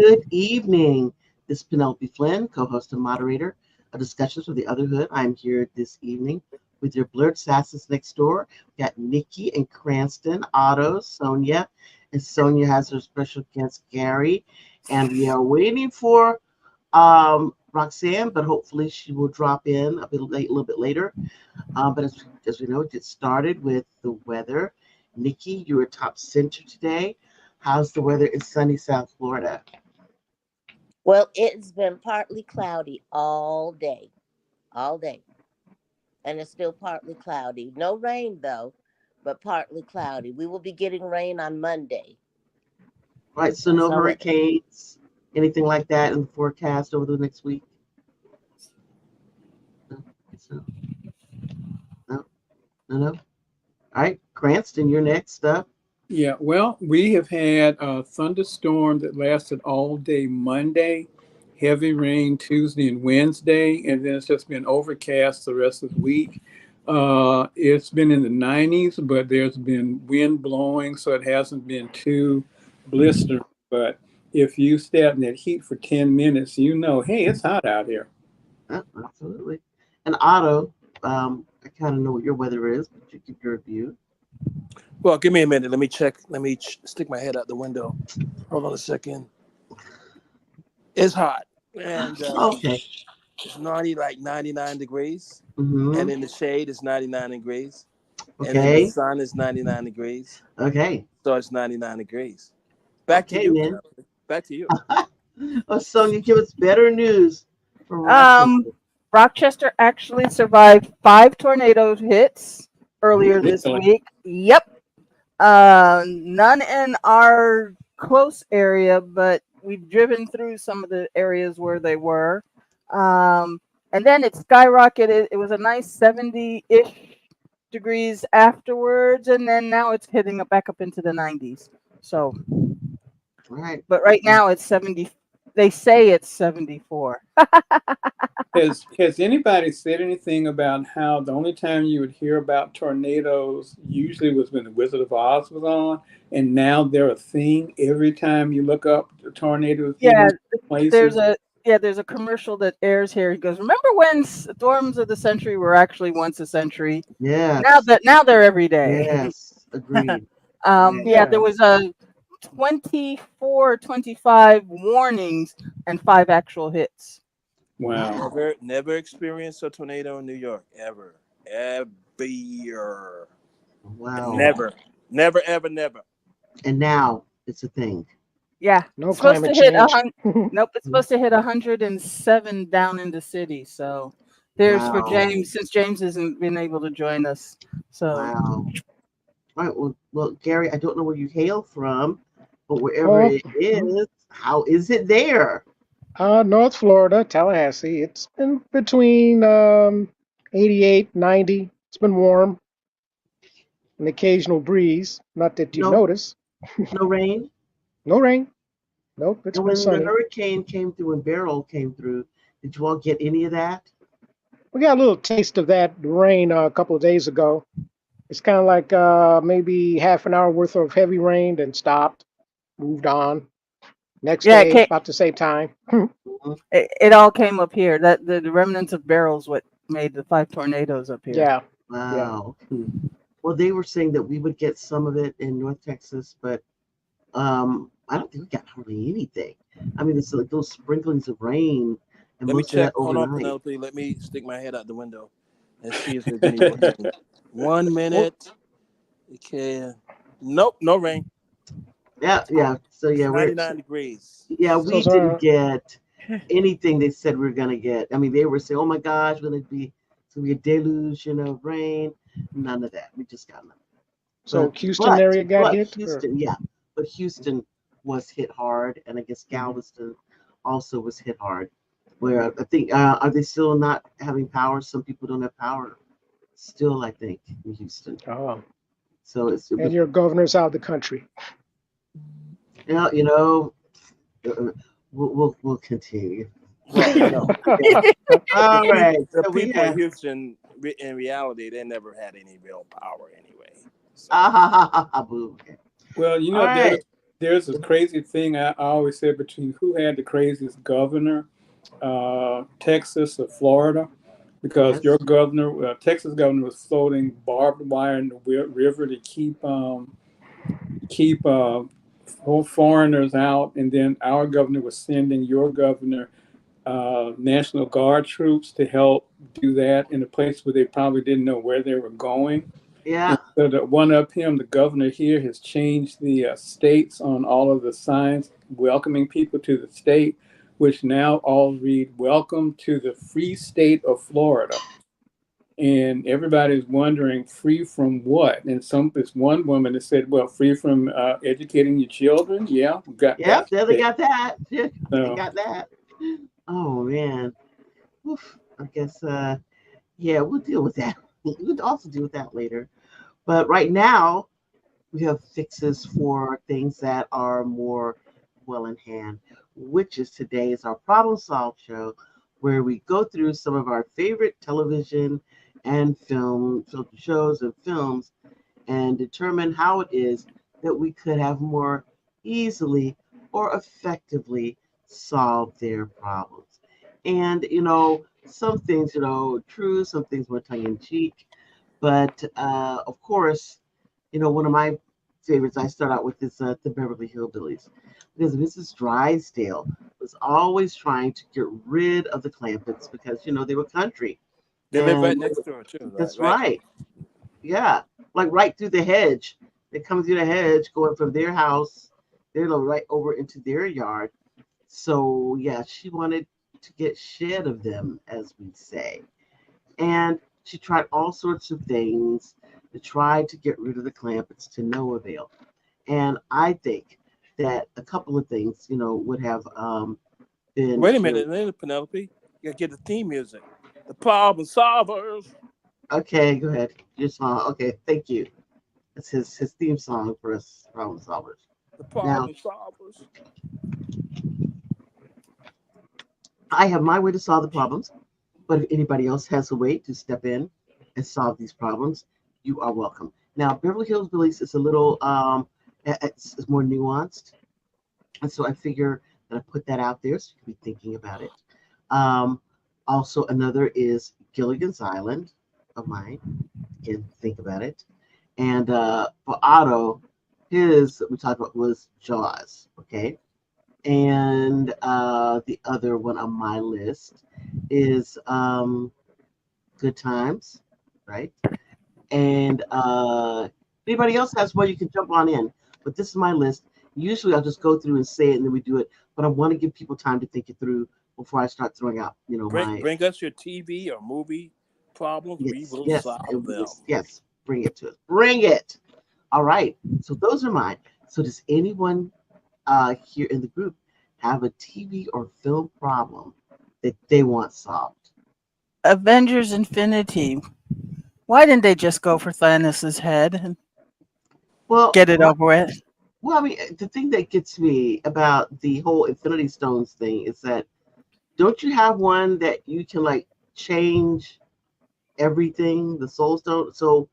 Good evening. This is Penelope Flynn, co-host and moderator of Discussions with the Otherhood. I'm here this evening with your Blerdsassins Next Door. We got Nikki and Cranston, Otto, Sonia, and Sonia has her special guest Gary. And we are waiting for Roxanne, but hopefully she will drop in a little bit later. But as we know, it started with the weather. Nikki, you're a top center today. How's the weather in sunny South Florida? Well, it's been partly cloudy all day, and it's still partly cloudy. No rain though, but partly cloudy. We will be getting rain on Monday. Right, so That's no our weather. hurricanes, anything like that in the forecast over the next week? No, so, no, no. All right, Cranston, you're next up. Yeah, well, we have had a thunderstorm that lasted all day Monday, heavy rain Tuesday and Wednesday, and then it's just been overcast the rest of the week. It's been in the 90s, but there's been wind blowing, so it hasn't been too blistering. But if you stay in that heat for 10 minutes, you know, hey, it's hot out here. Absolutely. And Otto, I kind of know what your weather is, but you give your review. Well, give me a minute. Let me check. Let me stick my head out the window. Hold on a second. It's hot, and Okay. it's 99 degrees, Mm-hmm. and in the shade it's 99 degrees, and in the Okay. sun it's 99 degrees. Okay. So it's 99 degrees. Back to Okay, you, man. Penelope. Back to you. Oh, Sonia, give us better news from Um, Rochester. Rochester actually survived 5 tornado hits earlier this Really? week. Yep. None in our close area, but we've driven through some of the areas where they were. Um, and then it skyrocketed. It was a nice 70-ish degrees afterwards, and then now it's hitting back up into the 90s. So, All right. but right now it's 70. They say it's 74. Has anybody said anything about how the only time you would hear about tornadoes usually was when the Wizard of Oz was on, and now they're a thing every time you look up the tornadoes Yeah, hitting there's places? there's a commercial that airs here. He goes, "Remember when storms of the century were actually once a century? Yes. Now they're every day." Yes. Agreed. Yeah, there Yeah. was a 24, 25 warnings and 5 actual hits. Wow. Wow. Never experienced a tornado in New York ever. Wow. Never, never, ever, never. And now it's a thing. Yeah, No it's supposed to climate hit change. Nope, it's supposed to hit 107 down in the city. So there's for Wow. James, since James hasn't been able to join us. So Wow. All right. Well, Gary, I don't know where you hail from, but wherever Oh, it is, how is it there? North Florida, Tallahassee. It's been between 88, 90. It's been warm, an occasional breeze. Not that you No, notice. no rain. No rain. Nope, it's And been when the sunny. hurricane came through and Beryl came through, did you all get any of that? We got a little taste of that rain a couple of days ago. It's kind of like maybe half an hour worth of heavy rain, then stopped, moved on. Next yeah, day, about the same time. Mhm. it all came up here. That the remnants of barrels what made the 5 tornadoes up here. Yeah, yeah. Wow. Well, they were saying that we would get some of it in North Texas, but I don't think we got hardly anything. I mean, it's like those sprinklings of rain, and Let me most of that check. Hold on, overnight. Penelope. Let me stick my head out the window and see if there's any rain. 1 minute. Okay. Nope, no rain. Yeah, yeah. So It's yeah, 99 degrees. we So, didn't get anything they said we were gonna get. I mean, they were saying, "Oh my gosh, it's gonna be a deluge, of rain." None of that. We just got nothing. so But Houston but area got but hit? Or? Houston, yeah, but Houston was hit hard, and I guess Mhm. Galveston also was hit hard. Where I think are they still not having power? Some people don't have power still. I think in Houston. Oh, So it and was your governor's out of the country. you know uh, we'll continue. Well, All right. the So we people in have Houston, in reality, they never had any real power anyway. So ah ha ha ha ha boo. Okay. Well, All right. There's this crazy thing I always said between who had the craziest governor, Texas or Florida, because your Yes. governor, Texas governor, was floating barbed wire in the river to keep foreigners out, and then our governor was sending your governor National Guard troops to help do that in a place where they probably didn't know where they were going. Yeah. And so to one up him, the governor here has changed the states on all of the signs welcoming people to the state, which now all read "Welcome to the free state of Florida." And everybody's wondering, free from what? And this one woman that said, "Well, free from educating your children." Yeah, we got Yep. that There they fixed. got that. Yeah, they So got that. Oh man. Oof. I guess. Yeah, we'll deal with that. We'll also deal with that later. But right now, we have fixes for things that are more well in hand, which is today is our problem solve show, where we go through some of our favorite television and film shows and films and determine how it is that we could have more easily or effectively solved their problems. And some things, true, some things more tongue in cheek, but of course, one of my favorites I start out with is the Beverly Hillbillies, because Mrs. Drysdale was always trying to get rid of the Clampets because they were country, They live right and next door too, right? that's Right. right, yeah, like right through the hedge. They come through the hedge, going from their house, right over into their yard. So yeah, she wanted to get shed of them, as we say. And she tried all sorts of things to try to get rid of the Clampets to no avail. And I think that a couple of things, would have been Wait a cured. minute, Penelope. You gotta get the theme music. The problem solvers. Okay, go ahead. Your song. Okay, thank you. It's his theme song for us problem solvers. The Now, problem solvers. I have my way to solve the problems, but if anybody else has a way to step in and solve these problems, you are welcome. Now, Beverly Hills Billies is a little it's more nuanced. And so I figure that I put that out there so you can be thinking about it. Um, Also, another is Gilligan's Island of mine. Again, think about it. And for Otto, his we talked about was Jaws. Okay. And the other one on my list is Good Times, right? And anybody else has one, you can jump on in. But this is my list. Usually I'll just go through and say it and then we do it. But I want to give people time to think it through before I start throwing out, my Bring us your TV or movie problems. We yes, will yes, solve and them. yes, bring it to us. Bring it. All right. So those are mine. So does anyone here in the group have a TV or film problem that they want solved? Avengers Infinity. Why didn't they just go for Thanos' head and Well, get it over with? well, I mean, the thing that gets me about the whole Infinity Stones thing is that don't you have one that you can like change everything, the Soul Stone? So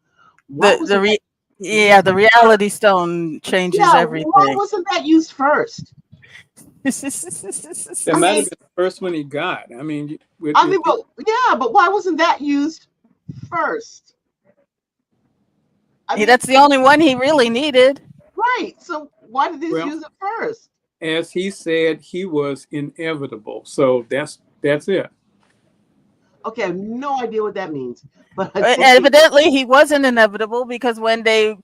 why The the wasn't that? re- Mhm. yeah, the Reality Stone changes Yeah, why everything. wasn't that used first? that I might have mean, been the first one he got. I mean, I mean, but yeah, but why wasn't that used first? I mean, That's the only one he really needed. right. So why did they just well, use it first? as he said, he was inevitable. So that's it. Okay, I have no idea what that means, but okay, Evidently, he wasn't inevitable because when they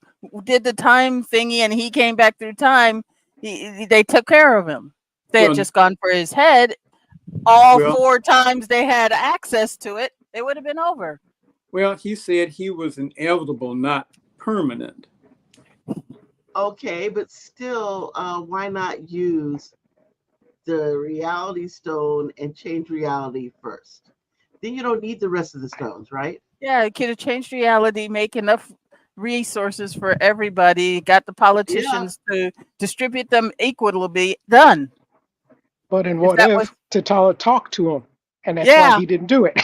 did the time thingy and he came back through time, they took care of him. They had Well, just gone for his head. All well, 4 times they had access to it, they would have been over. well. He said he was inevitable, not permanent. okay, but still, why not use the Reality Stone and change reality first? Then you don't need the rest of the stones, right? Yeah, it could have changed reality, make enough resources for everybody, got the Yeah. politicians to distribute them equally. Done. But in If what that was, if T'Challa talked to him, and that's why yeah, he didn't do it.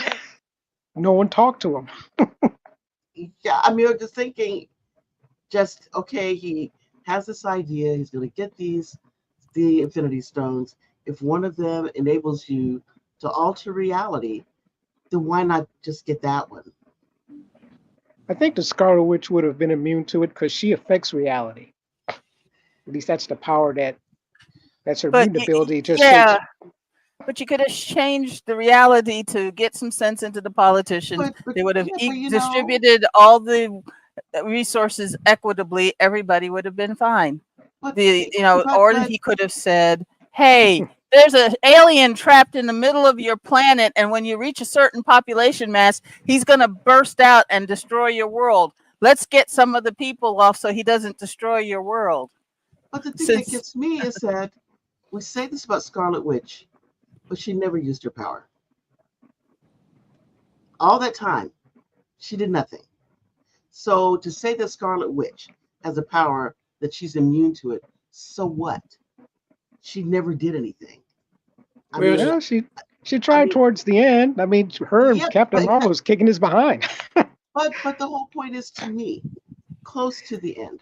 No one talked to him. Yeah, I mean, I'm just thinking, just okay, he has this idea. He's going to get the Infinity Stones. If one of them enables you to alter reality, then why not just get that one? I think the Scarlet Witch would have been immune to it because she affects reality. At least that's the power that's her But mutant ability. Just yeah, takes. but you could have changed the reality to get some sense into the politicians. But They would have yeah, but distributed all the resources equitably. Everybody would have been fine. but Or but he could have said, "Hey, there's an alien trapped in the middle of your planet, and when you reach a certain population mass, he's going to burst out and destroy your world. Let's get some of the people off so he doesn't destroy your world." but the thing that gets me is that we say this about Scarlet Witch, but she never used her power. All that time, she did nothing. So to say that Scarlet Witch has a power that she's immune to it, so what? She never did anything. I Well, mean, Well, she tried towards the end. I mean, her and yeah, Captain Marvel was kicking his behind. but the whole point is, to me, close to the end,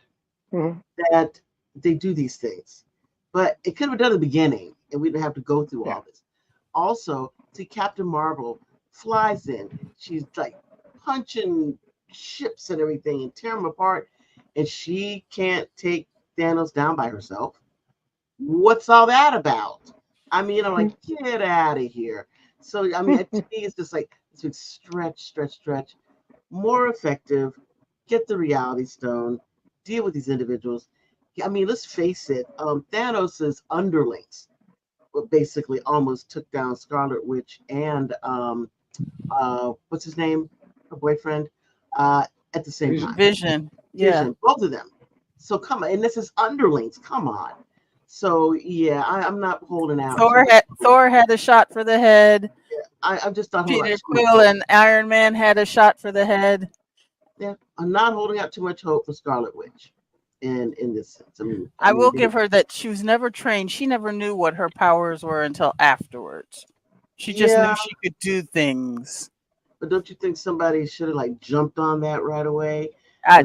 Mhm. that they do these things. But it could have been done at the beginning, and we didn't have to go through Yeah. all this. Also, see, Captain Marvel flies in. She's like punching ships and everything and tearing them apart, and she can't take Thanos down by herself. What's all that about? I mean, I'm like, get out of here. So, I mean, to me, it's just like this big stretch. More effective. Get the Reality Stone. Deal with these individuals. I mean, let's face it. Thanos's underlings basically almost took down Scarlet Witch and what's his name, her boyfriend, at the same time. Vision. Yeah. Vision, both of them. So come on, and this is underlings. Come on. So yeah, I'm not holding out. Thor had a shot for the head. I'm just not holding Peter out too much Quill hope. and Iron Man had a shot for the head. Yeah, I'm not holding out too much hope for Scarlet Witch, in this sense. I will give her that she was never trained. She never knew what her powers were until afterwards. She just knew she could do things. But don't you think somebody should have like jumped on that right away? I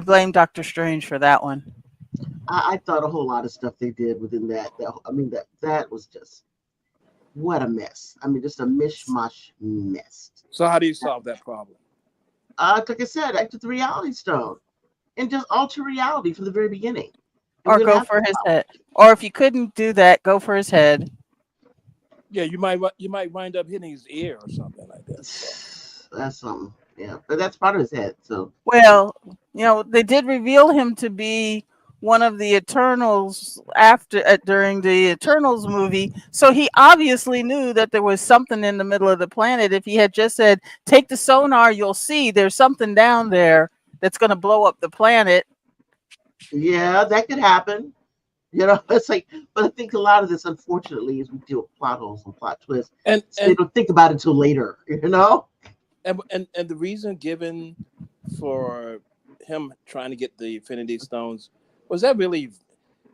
blame Doctor Strange for that one. I thought a whole lot of stuff they did within that. That was just what a mess. I mean, just a mishmash mess. So how do you solve that problem? Like I said, I took the Reality Stone and just alter reality from the very beginning. Or go for his head. Or if you couldn't do that, go for his head. Yeah, you might wind up hitting his ear or something like that. That's something. Yeah, but that's part of his head. So well, they did reveal him to be one of the Eternals during the Eternals movie. So he obviously knew that there was something in the middle of the planet. If he had just said, "Take the sonar, you'll see there's something down there that's going to blow up the planet." Yeah, that could happen. It's like, but I think a lot of this, unfortunately, is we deal with plot holes and plot twists, and they don't think about it until later. And the reason given for him trying to get the Infinity Stones, was that really,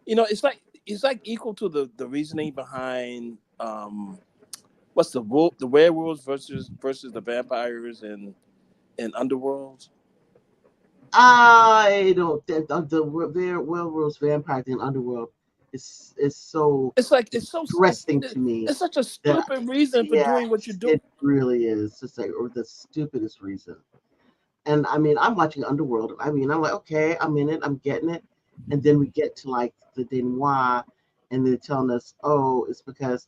it's like equal to the reasoning behind what's the werewolves versus the vampires and Underworld? I don't think the werewolves, vampires, and Underworld is so. It's so interesting to me. It's such a stupid reason for doing what you do. It really is. It's like the stupidest reason. And I mean, I'm watching Underworld. I mean, I'm like, okay, I'm in it. I'm getting it. And then we get to like the denouement, and they're telling us, oh, it's because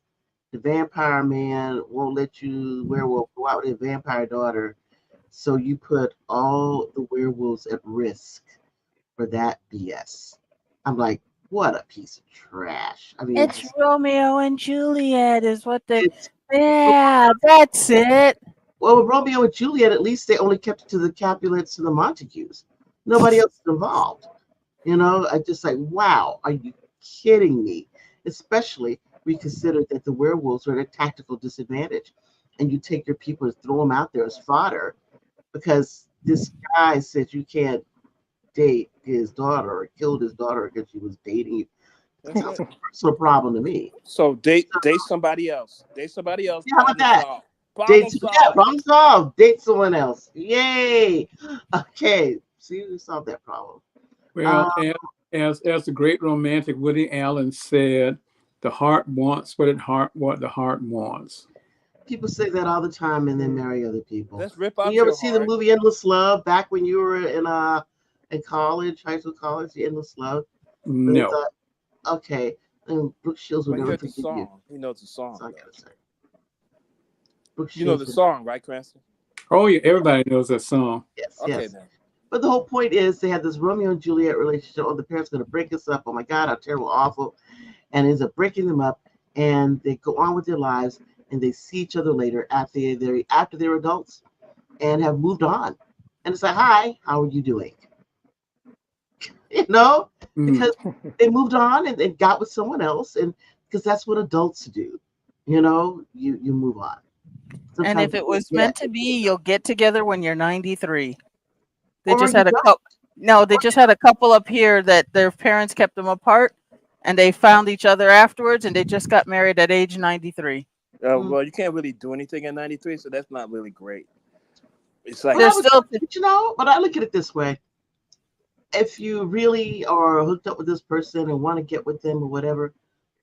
the vampire man won't let you werewolf go out with a vampire daughter. So you put all the werewolves at risk for that BS. I'm like, what a piece of trash. I mean, it's Romeo and Juliet is what they. Yeah, that's it. Well, with Romeo and Juliet, at least they only kept it to the Capulets and the Montagues. Nobody else is involved. I just like, wow, are you kidding me? Especially we consider that the werewolves are at a tactical disadvantage, and you take your people and throw them out there as fodder because this guy said you can't date his daughter or killed his daughter because she was dating you. That's a personal problem to me. So date somebody else. Date somebody else. Yeah, how about that? Problem solved. Date someone else. Yay. Okay. See, we solved that problem. Well, as the great romantic Woody Allen said, the heart wants what the heart wants. People say that all the time and then marry other people. Let's rip Did out you ever your see the heart. movie Endless Love back when you were in college, high school, college? The Endless Love. With, No. okay, and Brooke Shields will Well, he never heard the forgive you. song. He knows the song. That's all I Though. gotta say. Brooke You know Shields the would, song, right, Cranston? Oh yeah, everybody knows that song. yes, Okay, yes. then. But the whole point is they had this Romeo and Juliet relationship. Oh, the parents are gonna break us up. Oh my God, how terrible, awful, and ends up breaking them up, and they go on with their lives, and they see each other later after they're adults and have moved on, and it's like, hi, how are you doing? You know, Mm. because they moved on and got with someone else, and because that's what adults do. You know, you move on. And Sometimes if it you was forget, meant to be, you'll get together when you're 93. They or just you had a don't. couple. No, they just had a couple up here that their parents kept them apart, and they found each other afterwards, and they just got married at age 93. Mm. Well, you can't really do anything at 93, so that's not really great. It's like, But They're I would, still. but you know, but I look at it this way: if you really are hooked up with this person and want to get with them or whatever,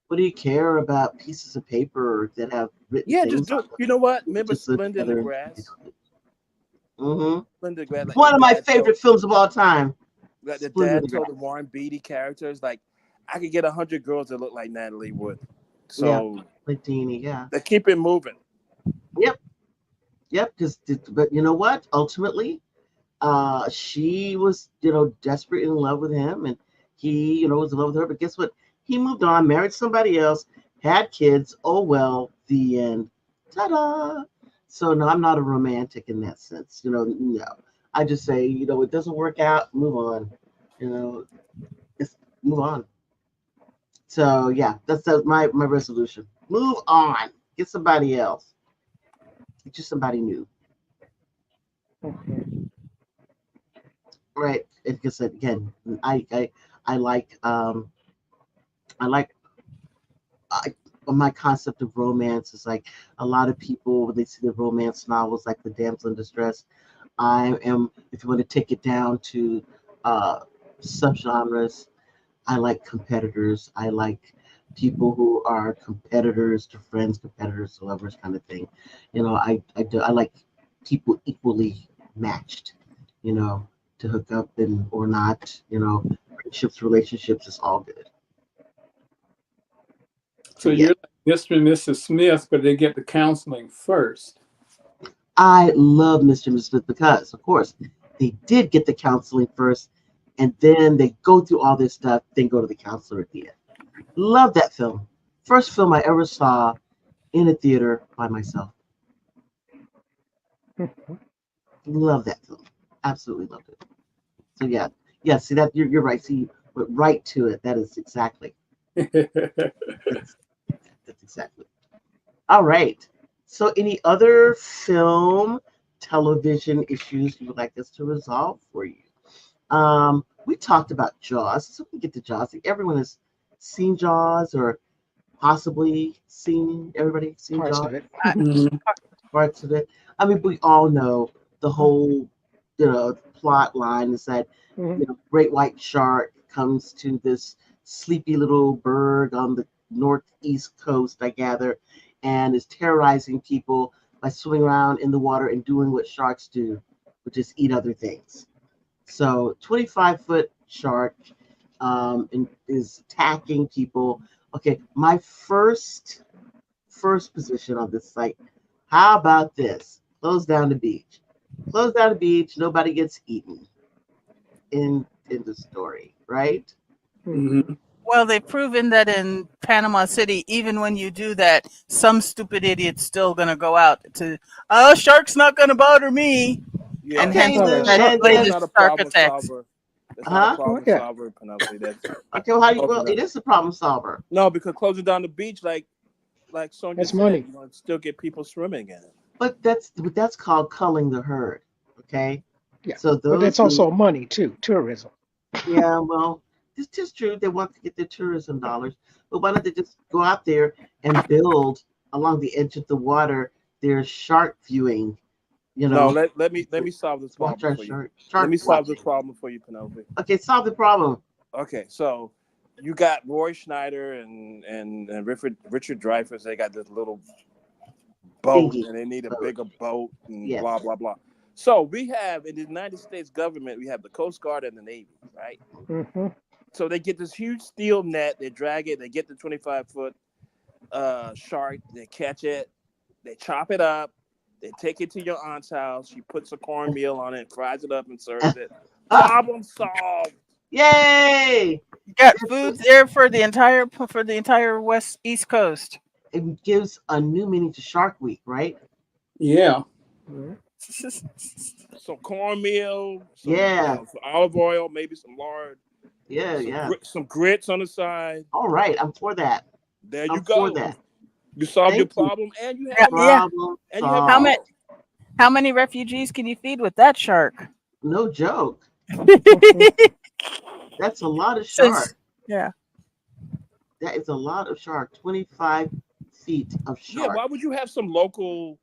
what do you care about pieces of paper that have written yeah, just things do on it. them? You know what? You could Remember just live Splendor in the together. Grass? Mm-hmm. Splendor in the Grass, One of my favorite films of all time. like the Splendor in dad the told the Grass. Warren Beatty characters, like, I could get 100 girls that look like Natalie Wood. Yeah, So like Deanie. Yeah. they keep it moving. Yep. Yep. But you know what? Ultimately, she was, desperate in love with him, and he, was in love with her. But guess what? He moved on, married somebody else, had kids. Oh well, the end. Ta-da! So no, I'm not a romantic in that sense. No. I just say, it doesn't work out, move on. Just move on. So yeah, that's my resolution. Move on. Get somebody else. Get you somebody new. Right. And like I said again, I like I like I, my concept of romance is like a lot of people when they see the romance novels like the damsel in distress. I am, if you want to take it down to uh subgenres, I like competitors. I like people who are competitors to friends, competitors to lovers, kind of thing. I like people equally matched. You know, to hook up and or not. Friendships, relationships is all good. So So yeah, you're like Mr. and Mrs. Smith, but they get the counseling first. I love Mr. and Mrs. Smith because, of course, they did get the counseling first, and then they go through all this stuff, then go to the counselor at the end. Love that film. First film I ever saw in a theater by myself. Love that film. Absolutely loved it. So yeah. See that you're right. See, you went right to it. That is exactly. That's, that's exactly. All right. So, any other film, television issues you would like us to resolve for you? We talked about Jaws. So we get to Jaws. Everyone has seen Jaws or possibly seen. Everybody seen Parts Jaws? of it. Mhm. Parts of it. I mean, we all know the whole, plot line is that, Mhm. great white shark comes to this sleepy little berg on the northeast coast, I gather, and is terrorizing people by swimming around in the water and doing what sharks do, which is eat other things. So 25-foot shark is attacking people. Okay, my first position on this site. How about this? Close down the beach. Close down the beach. Nobody gets eaten in the story, right? Mhm. Mhm. Well, they've proven that in Panama City, even when you do that, some stupid idiot's still gonna go out to, oh, shark's not gonna bother me, and Yeah, Okay, hence Well, the there's then, some. and that's then not a latest shark problem attacks. solver. That's not a huh? Well, problem yeah. solver, Penelope. That's Okay, well, open it up. is a problem solver. No, because closing down the beach, like Sonia That's said, money. you're gonna still get people swimming in it. But that's called culling the herd. Okay, Yeah. so But those that's who also money too. Tourism. yeah, well, it's just true. They want to get their tourism dollars, but why don't they just go out there and build along the edge of the water their shark viewing? You No, know, let me solve this let's watch problem our for you. Let shark me solve this watching. problem for you, Penelope. Okay, solve the problem. Okay, so you got Roy Schneider and Richard Dreyfuss. They got this little boat, Thingy. and they need a Boat. bigger boat, and Yes. blah blah blah. So we have in the United States government, we have the Coast Guard and the Navy, right? Hmm. So they get this huge steel net, they drag it, they get the 25-foot shark, they catch it, they chop it up, they take it to your aunt's house. She puts a cornmeal on it, fries it up, and serves it. Problem solved. Yay! You got food there for the entire East Coast. It gives a new meaning to Shark Week, right? Yeah. Some cornmeal, Yeah. some olive oil, maybe some lard, Yeah. some grits on the side. All right, I'm for that. There you I'm for go. that. You solve your Thank you. problem, and you have Yeah. Problem and you have solved. How many refugees can you feed with that shark? No joke. That's a lot of Since- shark. yeah. That is a lot of shark. 25 feet of Yeah, shark. why would you have some local,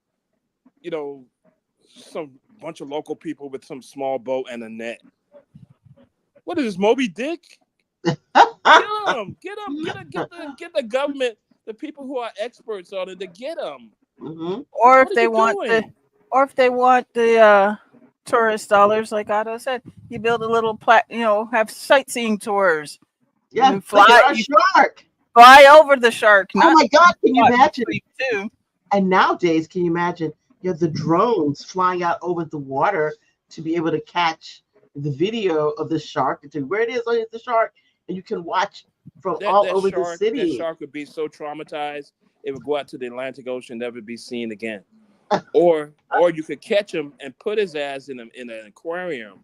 some bunch of local people with some small boat and a net? What is this, Moby Dick? Get them! Get the government, the people who are experts on it, to get them. Mhm. Or What if are they you want doing? the tourist dollars, like Otto said, you build a little have sightseeing tours. Yeah, You look fly- at our you- shark. Fly over the shark. Oh Not my God, can you fly imagine? too. And nowadays, can you imagine? You have the drones flying out over the water to be able to catch the video of the shark and tell you where it is. Oh, it's the shark, and you can watch from all over the That city. shark would be so traumatized it would go out to the Atlantic Ocean, never be seen again. Or you could catch him and put his ass in an aquarium,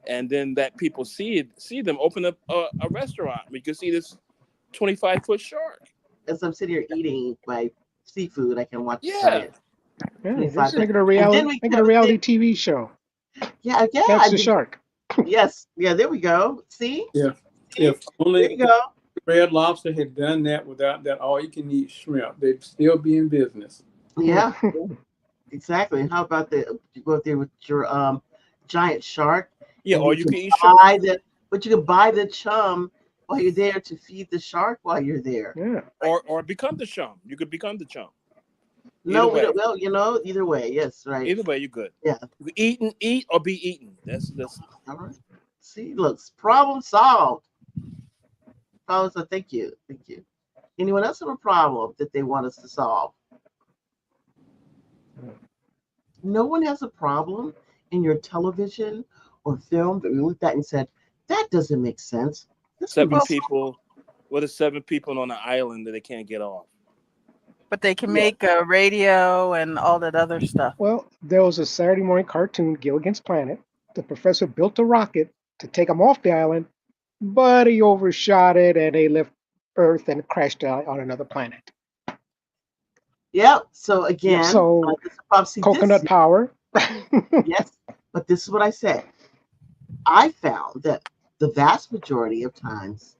and then that people see them open up a restaurant. You can see this 25-foot shark. As I'm sitting here eating my seafood, I can watch Yeah. giant. Yeah, 25 just make it a And reality, then we make it have a a reality thing- TV show. Yeah. Catch the and- shark. Yes. Yeah. There we go. See. Yeah. See? If There only you go. Red Lobster had done that without that all-you-can-eat shrimp, they'd still be in business. Yeah. Exactly. And how about you go there with your giant shark? Yeah, and or you can eat buy but you can buy the chum while you're there to feed the shark while you're there. Yeah. or become the chum. You could become the chum. No, Either way. well, either way, yes, right. Either way, you're good. Yeah. You eat or be eaten. That's All right. See, looks problem solved. Fellas, thank you. Anyone else have a problem that they want us to solve? No one has a problem in your television or film that we looked at and said, that doesn't make sense. This seven would be people. What are 7 people on an island that they can't get off? But they can Yeah. make a radio and all that other stuff. Well, there was a Saturday morning cartoon, Gilligan's Planet. The professor built a rocket to take them off the island, but he overshot it and they left Earth and crashed on another planet. Yep. So again, So, this is probably- see, Coconut this- power. Yes, but this is what I said. I found that the vast majority of times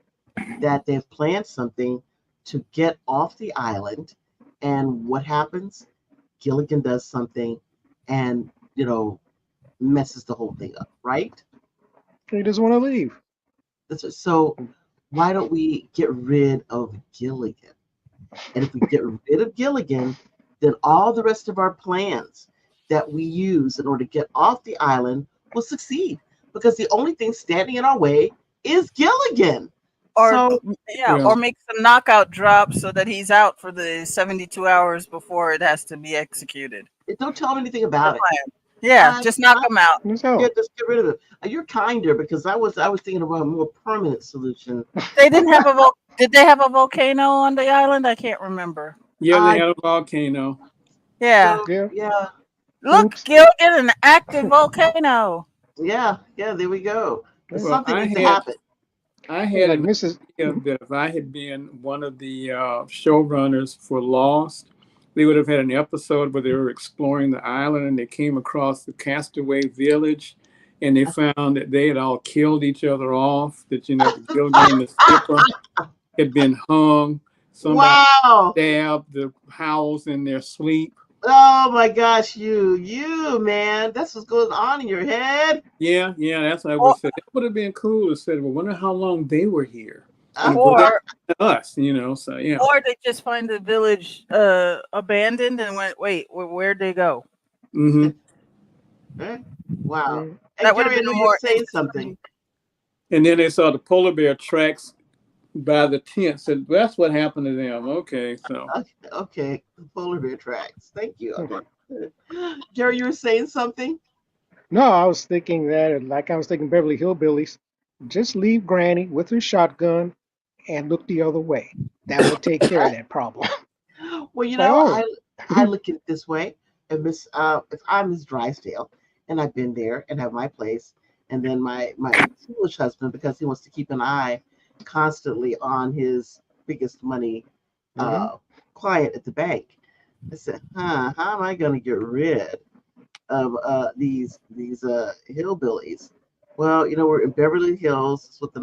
that they've planned something to get off the island, and what happens? Gilligan does something and, messes the whole thing up, right? He doesn't want to leave. So why don't we get rid of Gilligan? And if we get rid of Gilligan, then all the rest of our plans that we use in order to get off the island will succeed, because the only thing standing in our way is Gilligan. Or So, or make some knockout drops so that he's out for the 72 hours before it has to be executed. don't tell him anything about it. Yeah, just knock him out. So, Yeah, just get rid of it. You're kinder, because I was thinking about a more permanent solution. They didn't have did they have a volcano on the island? I can't remember. Yeah, they had a volcano. Yeah. So, yeah, Look, Oops. Gilligan, an active volcano. yeah. There we go. Well, Something I needs to had- happen. I had like an Mrs. idea that if I had been one of the showrunners for Lost, they would have had an episode where they were exploring the island and they came across the castaway village, and they found that they had all killed each other off. That Gilligan and the skipper had been hung. Somebody Wow. stabbed the Howells in their sleep. Oh my gosh, you man, that's what's going on in your head. Yeah, that's what I Or, would say. That would have been cool to say, well, wonder how long they were here Uh, and brought or us, So yeah. or they just find the village abandoned and went, wait, where'd they go? Hmm. eh? Wow. Mm. And That would have Gary, I been know a you're more saying something. interesting. And then they saw the polar bear tracks by the tent. Said that's what happened to them. Okay, so Okay, the polar bear tracks. Thank you. Okay. Gary, you were saying something? No, I was thinking that, like I was thinking Beverly Hillbillies, just leave Granny with her shotgun and look the other way. That would take care of that problem. Well, It's like, oh, I look at it this way. If I'm Miss Drysdale and I've been there and have my place, and then my foolish husband, because he wants to keep an eye constantly on his biggest money hmm client at the bank. I said, how am I going to get rid of these hillbillies? Well, we're in Beverly Hills. It's with the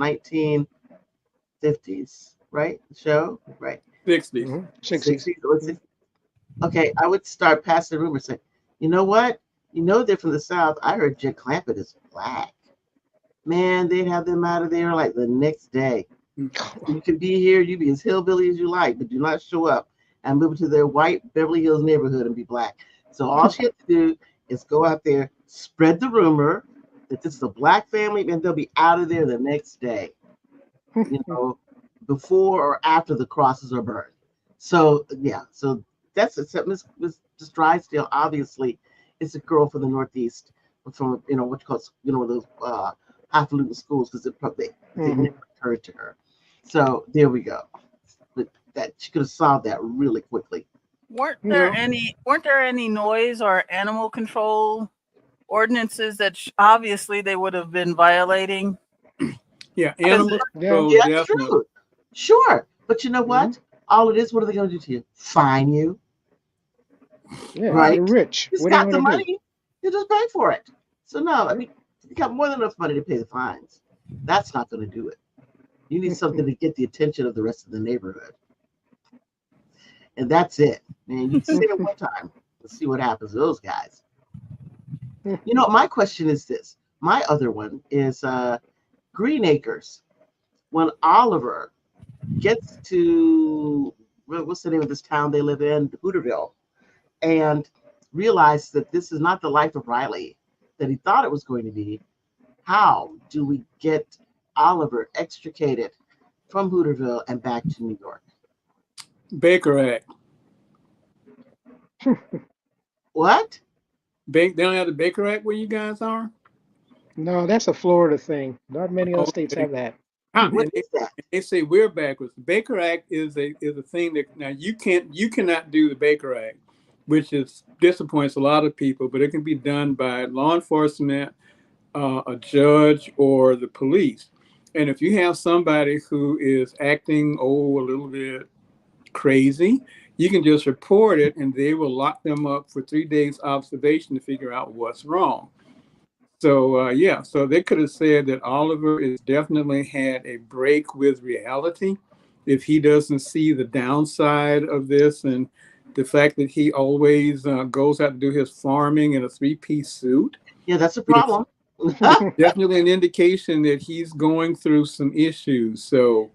1950s, right? The show, right? 60s. 60s. 60s. Okay, I would start passing rumors saying, you know what? They're from the South. I heard Jed Clampett is black. Man, they'd have them out of there like the next day. You can be here, you be as hillbilly as you like, but do not show up and move to their white Beverly Hills neighborhood and be black. So all she had to do is go out there, spread the rumor that this is a black family, and they'll be out of there the next day, you know, before or after the crosses are burned. So yeah, so that's it. So Miss Drysdale obviously is a girl from the Northeast, from what you call those highfalutin schools, because it probably they hmm never occurred to her. So there we go. But that she could have solved that really quickly. Yeah. Weren't there any noise or animal control ordinances that obviously they would have been violating? Yeah, Because animal Yeah. control Yeah, that's definitely. true. Sure, but you know hmm what? All it is, what are they going to do to you? Fine you, Yeah. right, The right? rich. He's What are they got going the to do? money. You just pay for it. So no, I mean, you got more than enough money to pay the fines. That's not going to do it. You need something to get the attention of the rest of the neighborhood, and that's it. Man, you say it one time. Let's see what happens to those guys. My question is this. My other one is Green Acres. When Oliver gets to what's the name of this town they live in, Hooterville, and realizes that this is not the life of Riley that he thought it was going to be. How do we get Oliver extricated from Hooterville and back to New York? Baker Act. What? They don't have the Baker Act where you guys are. No, that's a Florida thing. Not many other states Okay. have that. What And is that? they say we're backwards. The Baker Act is a thing that now you cannot do the Baker Act, which is disappoints a lot of people, but it can be done by law enforcement, a judge, or the police. And if you have somebody who is acting a little bit crazy, you can just report it, and they will lock them up for 3 days observation to figure out what's wrong. So yeah, so they could have said that Oliver is definitely had a break with reality if he doesn't see the downside of this and the fact that he always goes out to do his farming in a three-piece suit. Yeah, that's a It's problem. definitely an indication that he's going through some issues. So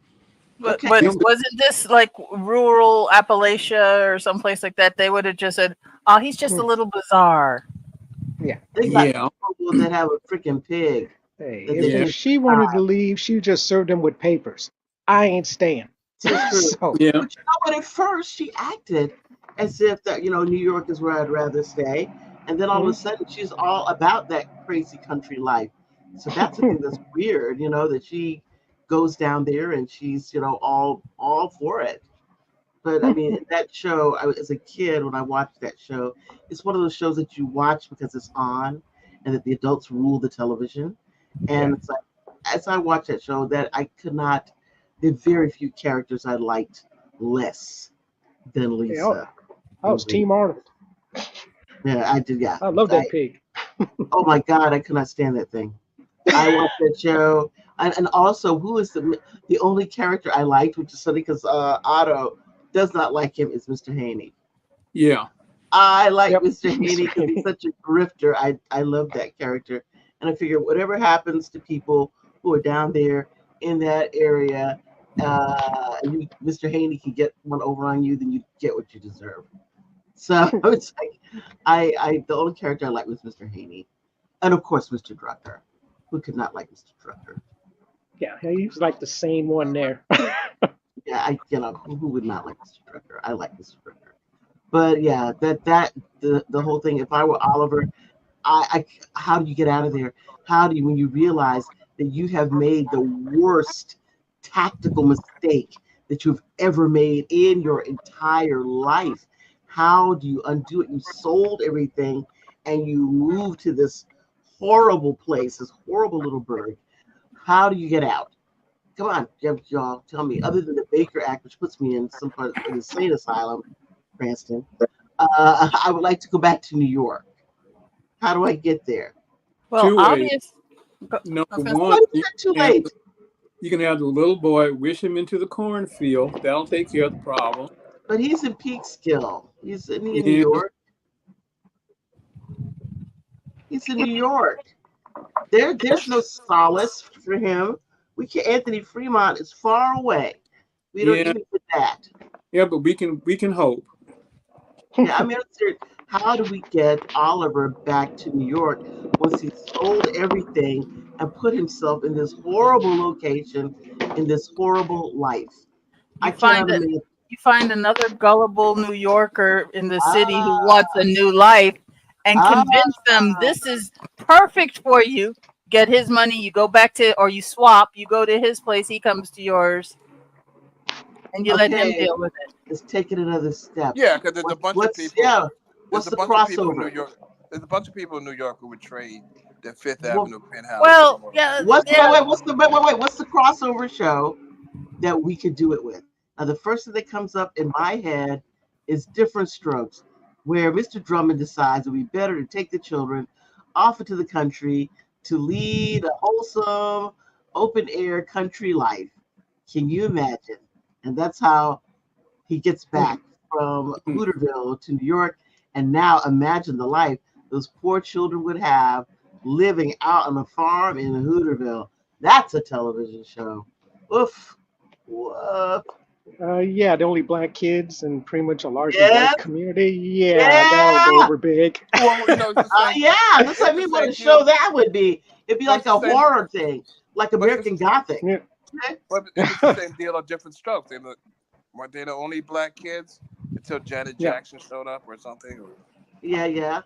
but Okay. but wasn't this like rural Appalachia or someplace like that? They would have just said, "Oh, he's just a little bizarre." Yeah. They got yeah, people that have a freaking pig Hey, that they if yeah, can't she wanted to decide. leave, she just served him with papers. I ain't staying. So true. So, yeah, But at first she acted as if that, New York is where I'd rather stay. And then all of a mhm. sudden she's all about that crazy country life. So that's the thing that's weird, that she goes down there and she's, all for it. But I mean, that show, as a kid, when I watched that show, it's one of those shows that you watch because it's on and that the adults rule the television. yeah. And it's like, as I watched that show, that I could not, there are very few characters I liked less than Yeah, Lisa I and was Green. Team Arnold. Yeah, I did. Yeah. I love that pig. Oh my God, I could not stand that thing. I watched that show. And also, who is the only character I liked, which is funny because Otto does not like him, is Mr. Haney. yeah. I like Yep. Mr. Haney because he's such a grifter. I love that character. And I figure whatever happens to people who are down there in that area, Mr. Haney can get one over on you, then you get what you deserve. So it's like the only character I like was Mr. Haney. And of course Mr. Drucker. Who could not like Mr. Drucker? Yeah, he was like the same one there. Yeah, who would not like Mr. Drucker? I like Mr. Drucker. But yeah, the whole thing. If I were Oliver, how do you get out of there? How do you, when you realize that you have made the worst tactical mistake that you've ever made in your entire life? How do you undo it? You sold everything and you moved to this horrible place, this horrible little burg. How do you get out? Come on, y'all, tell me. Other than the Baker Act, which puts me in some part of an insane asylum, Cranston, I would like to go back to New York. How do I get there? Well, Two ways. obvious. Number Okay. one, Too late. you can have the little boy wish him into the cornfield. That'll take care of the problem. But he's in Peekskill. He's in New Yeah. York. He's in New York. There's no solace for him. Anthony Fremont is far away. We don't Yeah. even get that. Yeah, but we can hope. Yeah, I mean, how do we get Oliver back to New York once he sold everything and put himself in this horrible location, in this horrible life? I cannot imagine. You find another gullible New Yorker in the city who wants a new life and convince them this is perfect for you. Get his money, you go back to, or you swap, you go to his place, he comes to yours, and you let him deal with it. Let's take it another step. Yeah, because there's a bunch of people. Yeah, what's There's the a bunch of people in crossover? New York. There's a bunch of people in New York who would trade their Fifth Avenue penthouse. Well, yeah. What's the crossover show that we could do it with? Now, the first thing that comes up in my head is Different Strokes, where Mr. Drummond decides it would be better to take the children off into the country to lead a wholesome, open-air country life. Can you imagine? And that's how he gets back from Hooterville to New York. And now imagine the life those poor children would have living out on a farm in Hooterville. That's a television show. Oof. Woof. Yeah, the only black kids and pretty much a largely Yeah. white community. Yeah, that'll go over big. Well, you know, it's the same- Yeah, that's what I mean. What a show that would be. It'd be like a horror thing, like American Gothic. Yeah. But it's the same deal of Different Strokes. Weren't they the only black kids until Janet Yeah. Jackson showed up or something? Yeah.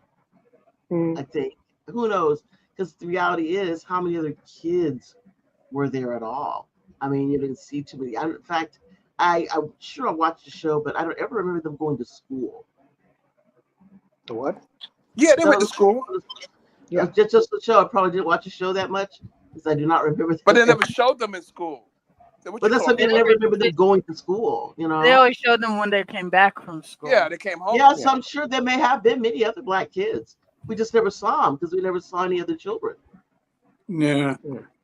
I think. Who knows? Because the reality is, how many other kids were there at all? I mean, you didn't see too many. In fact, I'm sure I watched the show, but I don't ever remember them going to school. The what? Yeah, they went to school. Yeah. Just the show. I probably didn't watch the show that much because I do not remember. But they never showed them in school. But that's something I never remember them going to school. You know, They always showed them when they came back from school. Yeah, they came home. Yeah, so I'm sure there may have been many other black kids. We just never saw them because we never saw any other children. Nah,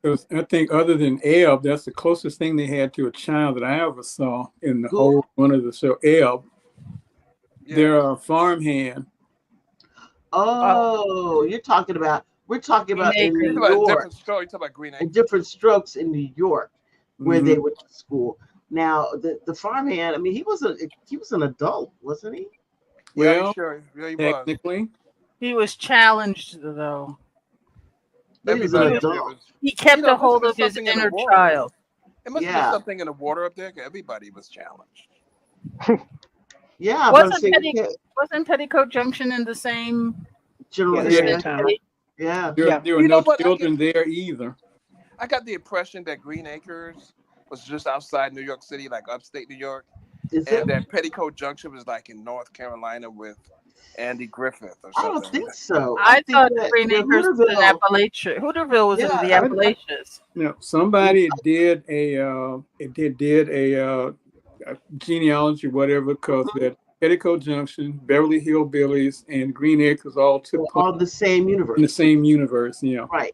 'cause I think other than Eb, that's the closest thing they had to a child that I ever saw in the whole one of the show. Eb, they're a farmhand. Oh, we're talking about in New York. Different story. You talk about Green Acres. Different Strokes in New York, where they went to school. Now, the farmhand, I mean, he was an adult, wasn't he? Well, sure. Yeah, he technically, he was challenged though. He was an adult. He kept a hold of his inner child. It must have been something in the water up there. 'Cause everybody was challenged. Yeah, wasn't Petticoat Junction in the same general area? Yeah. There were no children there either. I got the impression that Green Acres was just outside New York City, like upstate New York, and that Petticoat Junction was like in North Carolina with Andy Griffith or something. I don't think so. I thought Green Acres was in Appalachia. Hooterville was in the Appalachians. No, somebody did a genealogy, whatever, because that Petticoat Junction, Beverly Hillbillies, and Green Acres all took all the same universe. In the same universe, Right.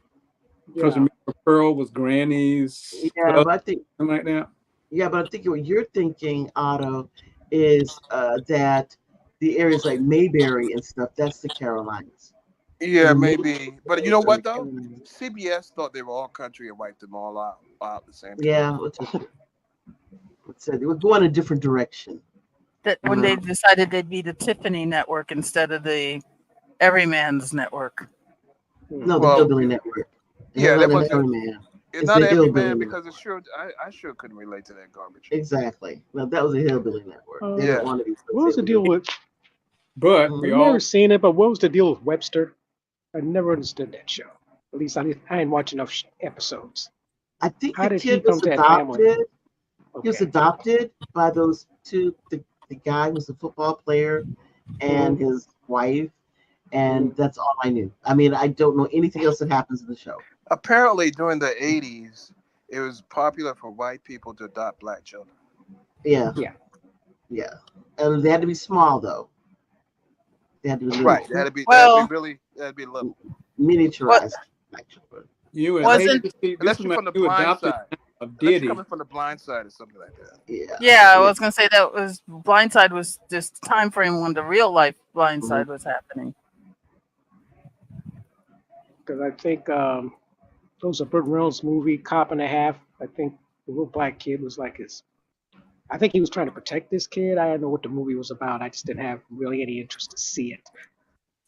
Because remember, Pearl was Granny's. Yeah, but I think something like that. Yeah, but I think what you're thinking, Otto, is that the areas like Mayberry and stuff, that's the Carolinas. Yeah, The maybe. But you know Mayberries are the what though? Carolinas. CBS thought they were all country and wiped them all out at the same time. Yeah, which is true. So they were going a different direction. That You when they know? decided they'd be the Tiffany network instead of the Everyman's network. No, the Well, Hillbilly Network. yeah, Not that the wasn't. Everyman. It's It's not the every Hillbilly man because Network. it's sure. I sure couldn't relate to that garbage. Exactly. Well, that was a Hillbilly Network. They Yeah. didn't want to be What was the deal associated with? But with. we I've never all seen it, but what was the deal with Webster? I never understood that show. At least I didn't watch enough episodes. I think How the did he kid come was to that family? adopted. He was Okay. adopted by those two, the guy who's a football player and Mhm. his wife, and Mhm. that's all I knew. I mean, I don't know anything else that happens in the show. Apparently, during the '80s, it was popular for white people to adopt black children. Yeah, Yeah. yeah. And they had to be small though. They had to be Right. little, They had to be. They had to be Well, really. They had to be little. what miniaturized black children. you and Unless hey, you, wasn't see, this unless is you're my from the new blind adopted side. of Unless you're Diddy. coming from the blind side or something like that. Yeah, yeah, I yeah. was gonna say that was Blindside was this time frame when the real life Mhm. Blindside was happening. Because I think there was a Burt Reynolds movie, Cop and a Half. I think the little black kid was like his. I think he was trying to protect this kid. I don't know what the movie was about. I just didn't have really any interest to see it.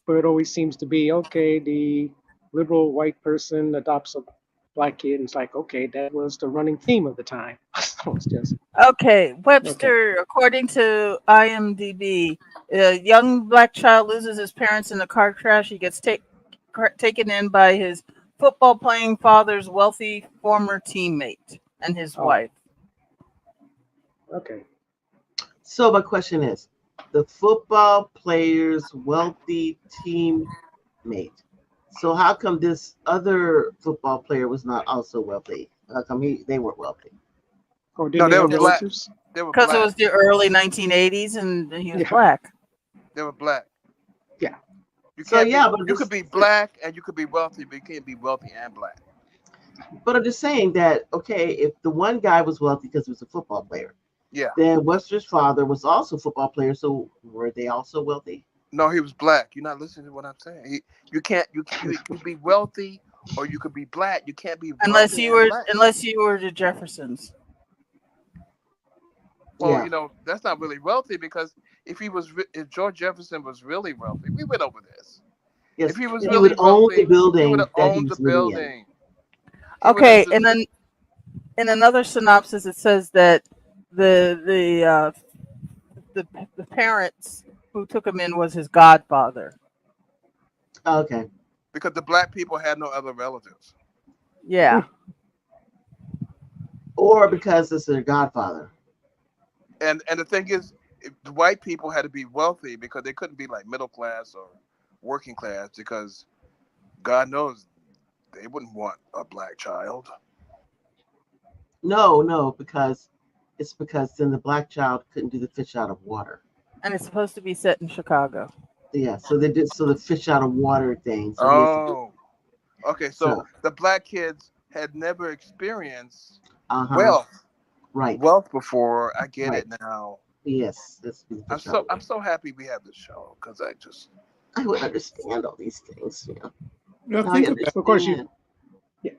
But it always seems to be okay. The liberal white person adopts a black kid, and it's like okay, that was the running theme of the time. So it's just Okay, okay. Webster, according to IMDb, a young black child loses his parents in a car crash. He gets taken in by his football playing father's wealthy former teammate and his Oh, wife. okay. So my question is, the football player's wealthy teammate. So how come this other football player was not also wealthy? How come they weren't wealthy? Oh, didn't No, they they were have Because black. relatives? They were it black. was the early 1980s and he was Yeah, black. They were black. yeah. You So can't be. yeah, but You could this, be black and you could be wealthy, but you can't be wealthy and black. but I'm just saying that okay, if the one guy was wealthy because he was a football player, Yeah. then Wester's father was also a football player. So were they also wealthy? No, he was black. You're not listening to what I'm saying. You can't. You be wealthy or you could be black. You can't be Unless wealthy you and were black. the Jeffersons. Well, Yeah. that's not really wealthy because if George Jefferson was really wealthy, we went over this. If Yes, he was he would really own the wealthy, he would building have that he owned the was living in. building. He would have Okay, just. and then in another synopsis, it says that the the uh, the parents who took him in was his godfather. Okay. Because the black people had no other relatives. Yeah, Or because it's their godfather. And the thing is, the white people had to be wealthy because they couldn't be like middle class or working class because God knows they wouldn't want a black child. No, because then the black child couldn't do the fish out of water. and it's supposed to be set in Chicago. Yeah, so they did the fish out of water thing. So they Oh, okay. So so the black kids had never experienced uh-huh. wealth, Right. wealth before. I get Right. it now. Yes, that's the fish out of I'm water. so happy we have this show because I would understand all these things, now Now I think about Of course, understand. yeah, of it.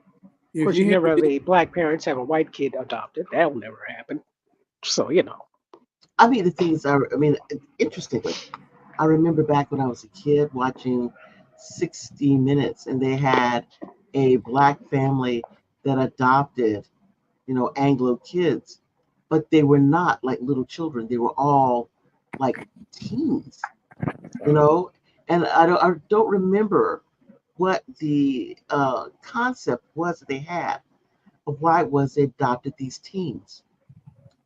If course, you you had never to have be a black parents have a white kid adopted. That'll never happen. So I mean the things are I mean interestingly, I remember back when I was a kid watching 60 Minutes and they had a black family that adopted, Anglo kids, but they were not like little children. They were all like teens, you know, and I don't remember what the concept was that they had of why it was they adopted these teens,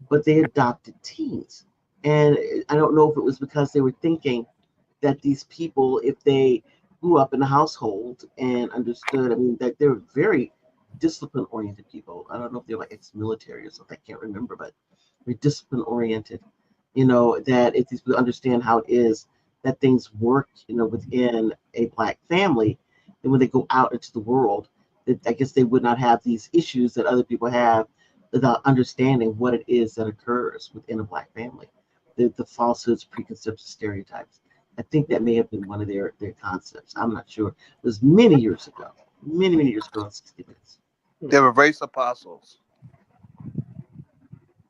but they adopted teens. And I don't know if it was because they were thinking that these people, if they grew up in a household and understood, I mean, that they're very discipline oriented people. I don't know if they're like ex military or something, I can't remember, but they're discipline oriented. That if these people understand how it is that things work, within a black family, then when they go out into the world, that I guess they would not have these issues that other people have without understanding what it is that occurs within a black family. the falsehoods, preconceptions, stereotypes. I think that may have been one of their concepts. I'm not sure. It was many years ago, many years ago. 60 Minutes. They were race apostles.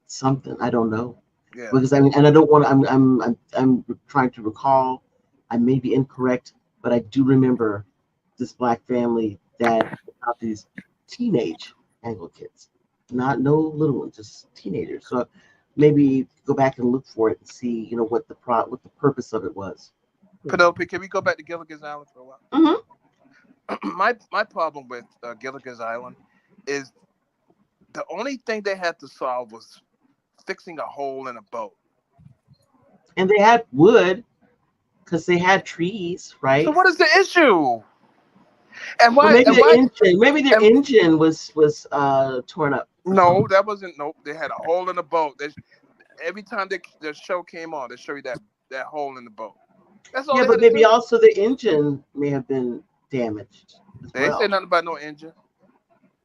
Something I don't know Yeah. because I mean, and I don't want to. I'm trying to recall. I may be incorrect, but I do remember this black family that got these teenage Anglo kids, not no little ones, just teenagers. So maybe go back and look for it and see, what the purpose of it was. Penelope, can we go back to Gilligan's Island for a while? Mm-hmm. My problem with Gilligan's Island is the only thing they had to solve was fixing a hole in a boat. And they had wood because they had trees, right? So what is the issue? And Or why? maybe And their why? engine, maybe their and- engine was torn up. No, that wasn't. Nope. They had a hole in the boat. Every time the show came on, they show you that hole in the boat. That's all Yeah, they but had to maybe do. also the engine may have been damaged as They didn't say well. nothing about no engine.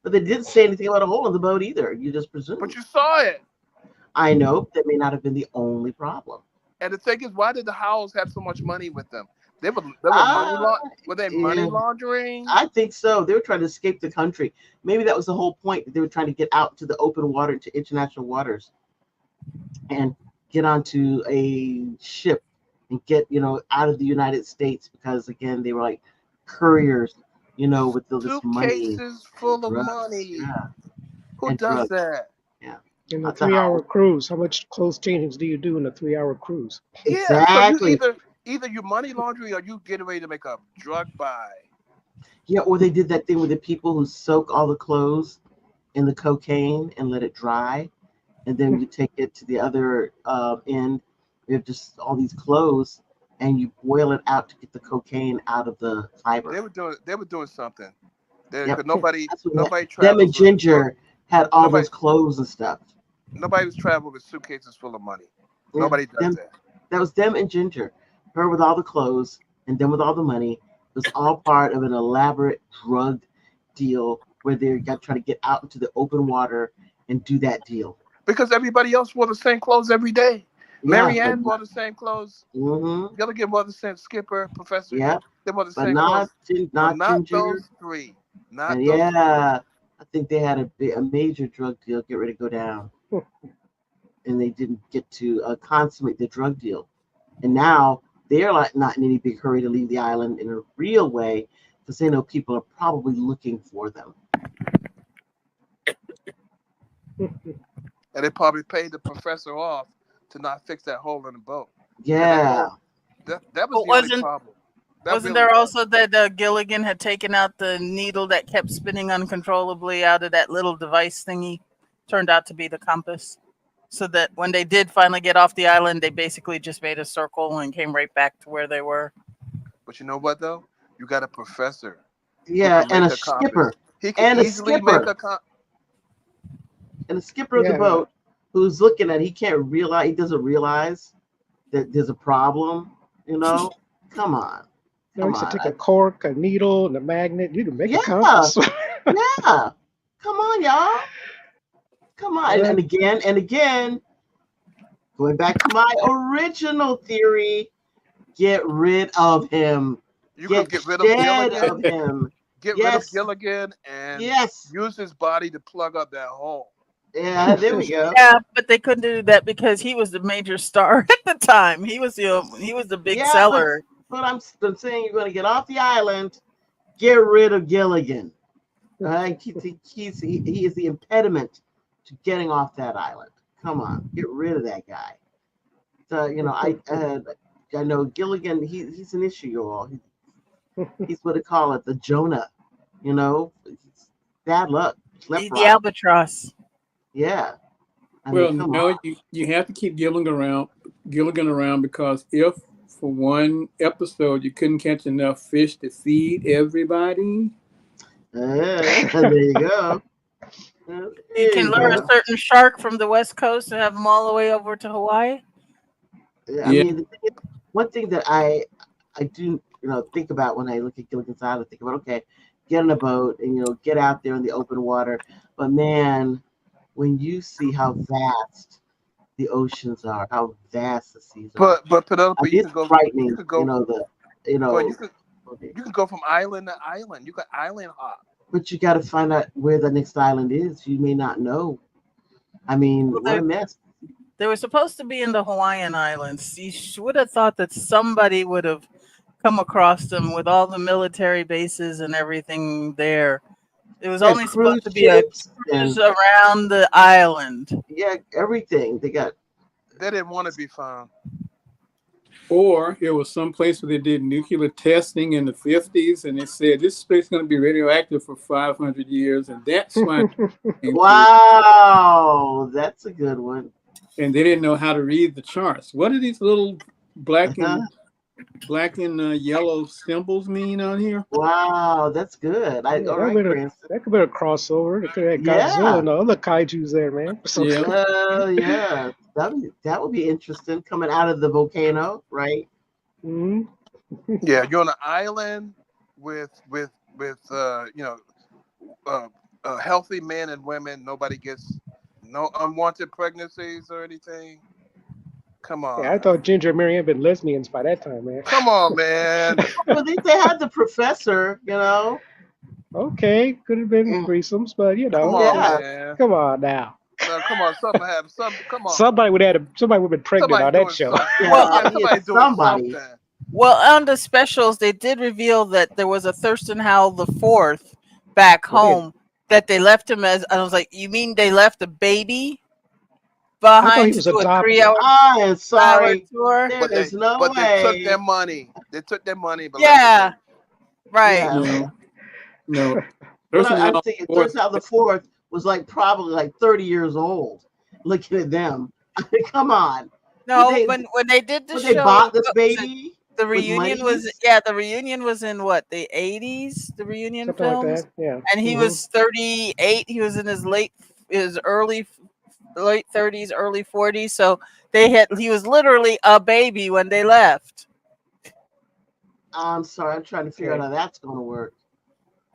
But they didn't say anything about a hole in the boat either. You just presume. But you saw it. I know that may not have been the only problem. And the thing is, why did the Howells have so much money with them? They were were they money Yeah, laundering? I think so. They were trying to escape the country. Maybe that was the whole point. That they were trying to get out to the open water, to international waters, and get onto a ship and get out of the United States because again they were like couriers, with all this money Suitcases full of drugs. money. Yeah, Who and does drugs. that? Yeah. In a Not the 3-hour Howells. cruise, how much clothes changings do you do in a 3-hour cruise? Yeah, so Exactly. you either you money laundering or you getting ready to make a drug buy. Yeah, or they did that thing with the people who soak all the clothes in the cocaine and let it dry, and then you take it to the other end. You have just all these clothes, and you boil it out to get the cocaine out of the fiber. They were doing something. Yep. Cause nobody That's what nobody them and travels Ginger had all nobody those clothes and stuff. nobody was traveling with suitcases full of money. Yeah, Nobody does them, that. that was them and Ginger. Her with all the clothes, and them with all the money. It was all part of an elaborate drug deal where they got trying to get out into the open water and do that deal. Because everybody else wore the same clothes every day. Yeah, Mary but Ann wore the same clothes. mm-hmm. Gilligan wore the same. Skipper, Professor, Yeah, they wore the but same clothes. But not not Ginger. those three. Not And those three. yeah, I think they had a major drug deal get ready to go down, and they didn't get to consummate the drug deal. And now they're like not in any big hurry to leave the island in a real way because they know people are probably looking for them. And they probably paid the professor off to not fix that hole in the boat. Yeah. That was But the only wasn't problem. That wasn't really there was. also that Gilligan had taken out the needle that kept spinning uncontrollably out of that little device thingy? Turned out to be the compass. So that when they did finally get off the island, they basically just made a circle and came right back to where they were. But you know what though? You got a professor who Yeah, can and make a a compass. skipper. He can And a easily make skipper. a compass. And the skipper of the Yeah, boat who's looking at it, he doesn't realize that there's a problem, Come on. no, Come you should on. take a cork, a needle, and a magnet. You can make a Yeah. compass. Yeah. Come on, y'all. Come on. Yeah. And again, going back to my original theory, get rid of him. You could get rid of shed Gilligan. of him. Get rid of Yes. Gilligan and Yes. use his body to plug up that hole. Yeah, there we go. Yeah, but they couldn't do that because he was the major star at the time. He was the big Yeah, seller. but I'm saying you're going to get off the island, get rid of Gilligan. Right? He is the impediment to getting off that island. Come on, get rid of that guy. So I know Gilligan. He's an issue, y'all. He's what they call it, the Jonah. It's bad luck. The albatross. Yeah. I Well, mean, come no, on. you have to keep Gilligan around because if for one episode you couldn't catch enough fish to feed everybody, There you go. You can lure a certain shark from the West Coast and have them all the way over to Hawaii. I mean, one thing that I do think about when I look at Gilligan's Island, I think about, okay, get on a boat and get out there in the open water. But man, when you see how vast the oceans are, how vast the seas are. But I Penelope, mean, it's you frightening. could go, You but know, you could go from island to island. You could island hop. but you got to find out where the next island is. You may not know. I mean, Well, what a mess. they were supposed to be in the Hawaiian Islands. You would have thought that somebody would have come across them with all the military bases and everything there. It was Yeah, only supposed cruise to be a ships cruise and around the island. yeah, everything. They got They didn't want to be found. Or it was some place where they did nuclear testing in the 50s, and they said this space is going to be radioactive for 500 years, and that's why it came through. wow, that's a good one. And they didn't know how to read the charts. What do these little black Uh-huh. and yellow symbols mean on here? Wow, that's good. Yeah, All right, Cranston. that could be a crossover. They could have had Godzilla Yeah. and the other kaiju's there, man. So, Yeah. Yeah, that would be interesting coming out of the volcano, right? mhm. Yeah, you're on an island with healthy men and women. Nobody gets no unwanted pregnancies or anything. Come Yeah, I on, thought Ginger and Mary had been lesbians by that time, man. come on, man. Well, they had the professor, Okay, could have been Mm, threesomes, but Come on, yeah, man. come on now. No, come on, something happened. Come on, Somebody would have been pregnant somebody on that doing show. something. Well, yeah, Yeah, somebody doing somebody. something. well, on the specials, they did reveal that there was a Thurston Howell the fourth back Well, they, home that they left him as. I was like, you mean they left a baby I thought he behind to was do a adopted. 3 hour I'm sorry. tour? There But is no they took their way. money. They took their money, but left the Yeah, baby. right. Yeah. No, no. But Person I'm out thinking fourth. Thursday the fourth was probably 30 years old. Looking at them. I mean, come on. Would No, they when they did the would they show, bought this what was it? baby The with reunion was monies? the reunion was in what, the 80s, the reunion Something like films, that. Yeah. and he hmm was 38. He was in his late 30s, early 40s. So he was literally a baby when they left. I'm sorry, I'm trying to figure out Okay. how that's gonna work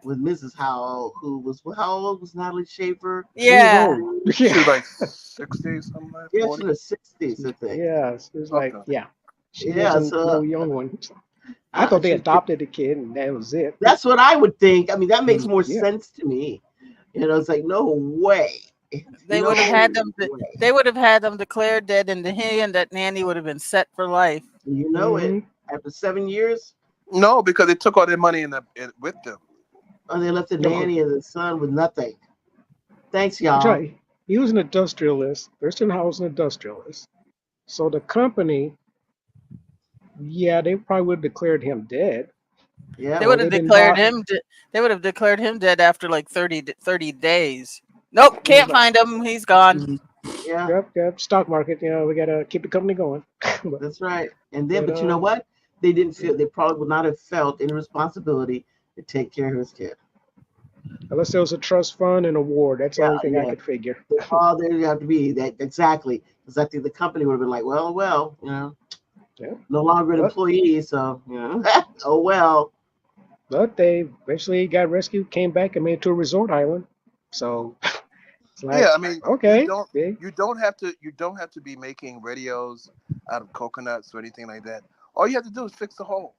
with Mrs. Howell, who was how old was Natalie Schaefer? She was Yeah, old. She was Yeah. like 60, something like Yeah, she's 40. in her 60s, I think. Yeah. It was like, Okay. yeah. She Yeah, wasn't so no young one. I thought they she, adopted the kid and that was it. that's what I would think. I mean, that makes Mm. more Yeah. sense to me. It's like no way, they would have no had them. way. They would have had them declared dead, and he and that nanny would have been set for life. You know it. hmm After 7 years, No, because they took all their money with them. they left the No. nanny and the son with nothing. Thanks, That's y'all. right. He was an industrialist. Thurston Howell was an industrialist. So the company, yeah, they probably would have declared him dead. Yeah. They Or would they have didn't declared bother. him. They would have declared him dead after like 30 days. Nope, It was can't like, find him. He's gone. Mhm. Yeah. yep, stock market, we got to keep the company going. but, That's right. And then, but but you know what? They probably would not have felt any responsibility to take care of his kid. unless there was a trust fund and a war, that's the Yeah, only thing I yeah. could figure. All there you have to be that exactly. Because I think the company would have been like, well, Yeah. no longer an But, employee, so oh well. but they eventually got rescued, came back, and made it to a resort island. So it's like, Yeah, I mean, okay, you don't have to be making radios out of coconuts or anything like that. All you have to do is fix the hole.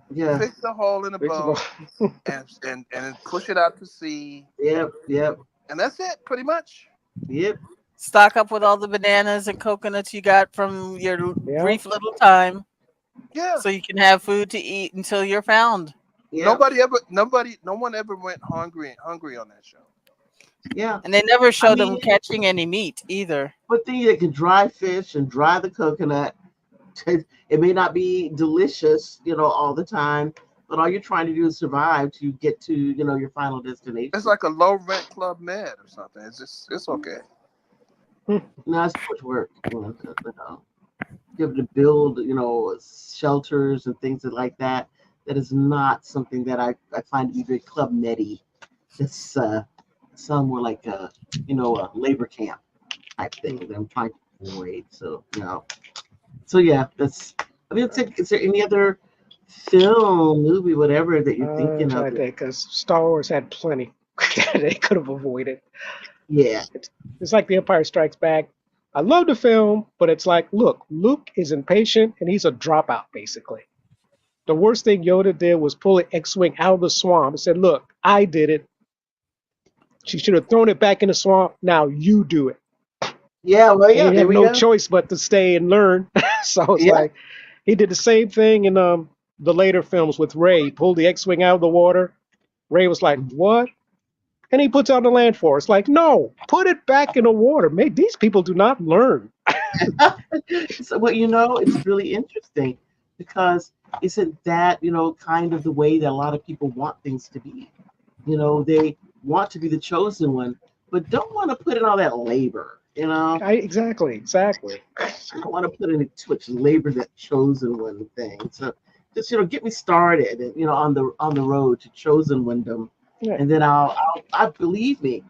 Yeah. Fix the hole in the fix the ball. boat and then push it out to sea, Yep. and that's it, pretty much. Stock up with all the bananas and coconuts you got from your Yeah. brief little time, Yeah. so you can have food to eat until you're found. Yep. No one ever went hungry on that show. Yeah. And they never I showed them mean, catching any meat either. but then they can dry fish and dry the coconut. It may not be delicious, all the time, but all you're trying to do is survive to get to, your final destination. It's like a low rent Club Med or something. It's okay. No, it's too much work. You have to build, shelters and things like that. That is not something that I find to be very Club Med-y. It's sound more like a labor camp type thing that I'm trying to avoid. So So yeah, that's. I mean, is there any other film, movie, whatever that you're I'm thinking trying of? to think, because Star Wars had plenty they could have avoided. Yeah. It's like The Empire Strikes Back. I love the film, but it's like, look, Luke is impatient and he's a dropout, basically. The worst thing Yoda did was pull the X-wing out of the swamp and said, "Look, I did it. She should have thrown it back in the swamp. Now you do it." Yeah, well, And yeah, he there had we no go. choice but to stay and learn. So it's Yeah. like he did the same thing in the later films with Ray. He pulled the X-wing out of the water. Ray was like, "What?" And he puts out the land force. Like, no, put it back in the water. Mate, these people do not learn. So, well, it's really interesting because isn't that, kind of the way that a lot of people want things to be? They want to be the chosen one, but don't want to put in all that labor, Exactly. I don't want to put in too much labor that chosen one thing. So just, get me started, and, on the road to chosen windom, Yeah. and then I believe me,